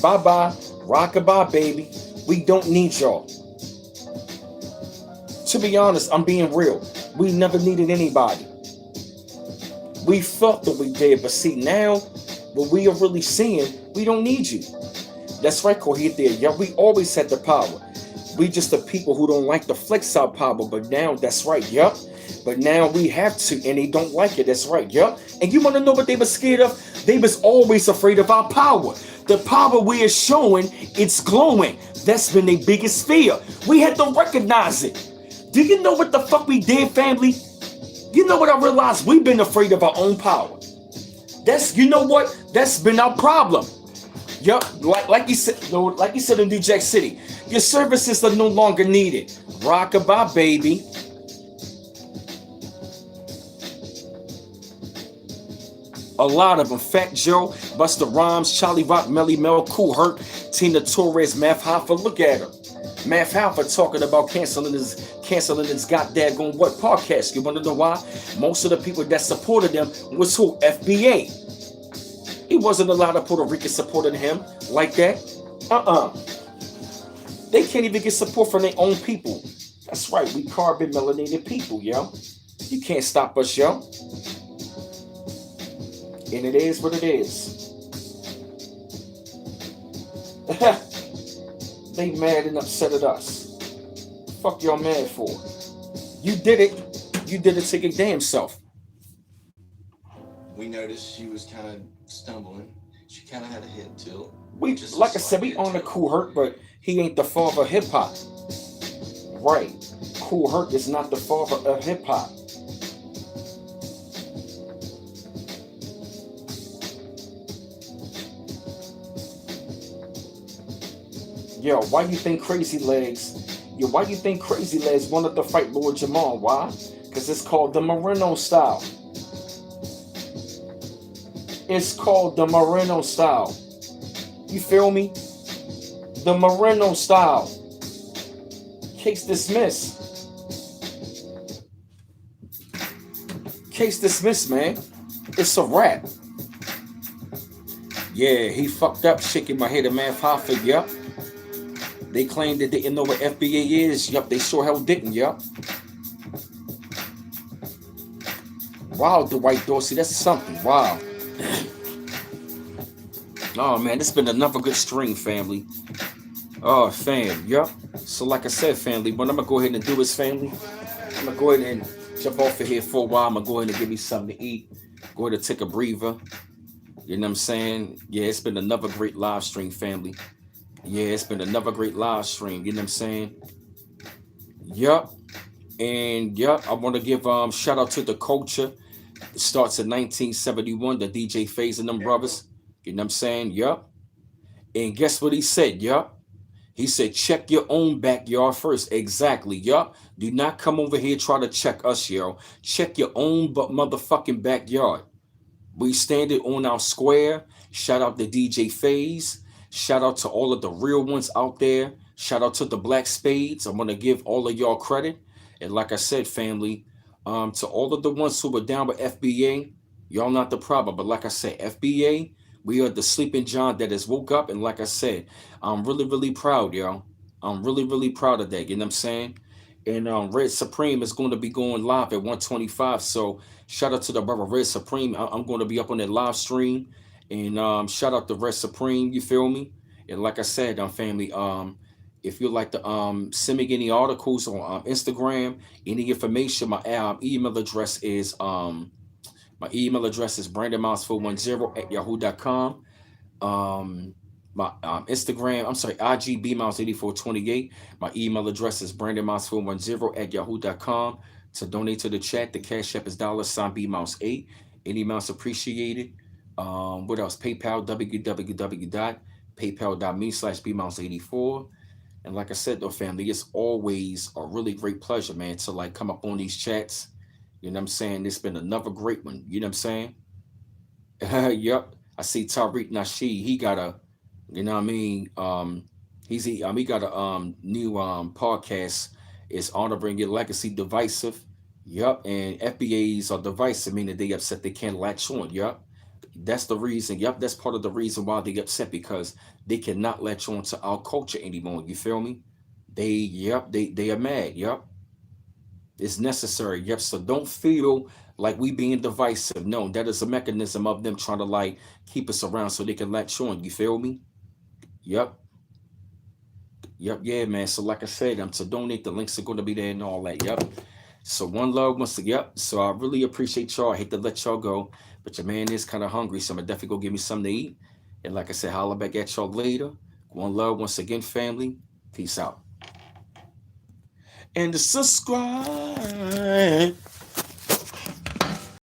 Bye-bye. Rockabye, baby. We don't need y'all. To be honest, I'm being real. We never needed anybody. We felt that we did, but see now, what we are really seeing, we don't need you. That's right, Cohete there. Yeah, we always had the power. We just the people who don't like the flex out power, but now, that's right, yup. But now we have to, and they don't like it, that's right, yup. And you want to know what they were scared of? They was always afraid of our power. The power we are showing, it's glowing. That's been their biggest fear. We had to recognize it. Do you know what the fuck we did, family? You know what I realized? We've been afraid of our own power. You know what? That's been our problem. Yup, like you said in New Jack City, your services are no longer needed. Rockabye, baby. A lot of them. Fat Joe, Busta Rhymes, Charlie Rock, Melly Mel, Cool Herc, Tina Torres, Math Hoffa. Look at her. Math Hoffa talking about canceling his goddamn what podcast. You want to know why? Most of the people that supported them was who? FBA. He wasn't a lot of Puerto Ricans supporting him like that. They can't even get support from their own people. That's right. We carbon melanated people, yo. You can't stop us, yo. And it is what it is. They mad and upset at us. Fuck y'all mad for? You did it. You did it to your damn self. We noticed she was kind of stumbling. She kind of had a head tilt. Like I said, we on the Cool Herc, but he ain't the father of hip hop. Right. Cool Herc is not the father of hip hop. Yo, why you think Crazy Legs wanted to fight Lord Jamal? Why? Because it's called the Moreno style. It's called the Moreno style. You feel me? The Moreno style. Case dismissed. Case dismissed, man. It's a wrap. Yeah, he fucked up shaking my head at Math Hoffa, yup. They claimed they didn't know what FBA is. Yup, they sure hell didn't, yup. Wow, Dwight Dorsey, that's something. Wow. Oh man, it's been another good stream, family. Oh fam, yup. So like I said, family, what I'm gonna go ahead and do is, family, I'm gonna go ahead and jump off of here for a while. I'm gonna go ahead and give me something to eat. Go ahead and take a breather. You know what I'm saying? Yeah, it's been another great live stream, family. Yeah, it's been another great live stream. You know what I'm saying? Yup. And yup, I want to give shout out to the culture. It starts in 1971, the DJ Phase and them brothers. You know what I'm saying? Yup. And guess what he said? Yup. He said, check your own backyard first. Exactly. Yup. Do not come over here try to check us, yo. Check your own but motherfucking backyard. We standing on our square. Shout out to DJ Phase. Shout out to all of the real ones out there. Shout out to the Black Spades. I want to give all of y'all credit. And like I said, family, to all of the ones who were down with FBA, y'all not the problem. But like I said, FBA, we are the sleeping John that has woke up. And like I said, I'm really, really proud, y'all. I'm really, really proud of that. You know what I'm saying? And Red Supreme is going to be going live at 125. So shout out to the brother Red Supreme. I'm going to be up on that live stream. And shout out to Red Supreme. You feel me? And like I said, family, if you'd like to send me any articles on Instagram, any information, my email address is brandonmiles410 at yahoo.com. My Instagram, I'm sorry, IG bmiles8428. My email address is brandonmiles410 at yahoo.com. To donate to the chat, the cash app is $ bmiles8. Any amounts appreciated. What else? PayPal, www.paypal.me/bmiles84. And like I said, though, family, it's always a really great pleasure, man, to like come up on these chats. You know what I'm saying? It's been another great one. You know what I'm saying? Yep. I see Tariq Nasheed. He got a, you know what I mean? He got a new podcast. It's honoring your legacy divisive. Yup. And FBAs are divisive, meaning they upset they can't latch on. Yup. That's the reason. Yup. That's part of the reason why they upset because they cannot latch on to our culture anymore. You feel me? They are mad. Yup. It's necessary. Yep. So don't feel like we being divisive. No, that is a mechanism of them trying to like keep us around so they can latch on. You feel me? Yep. Yep. Yeah, man. So like I said, to donate, the links are going to be there and all that. Yep. So one love once again. Yep. So I really appreciate y'all. I hate to let y'all go, but your man is kind of hungry, so I'm gonna definitely go give me something to eat. And like I said, holla back at y'all later. One love once again, family. Peace out. And subscribe.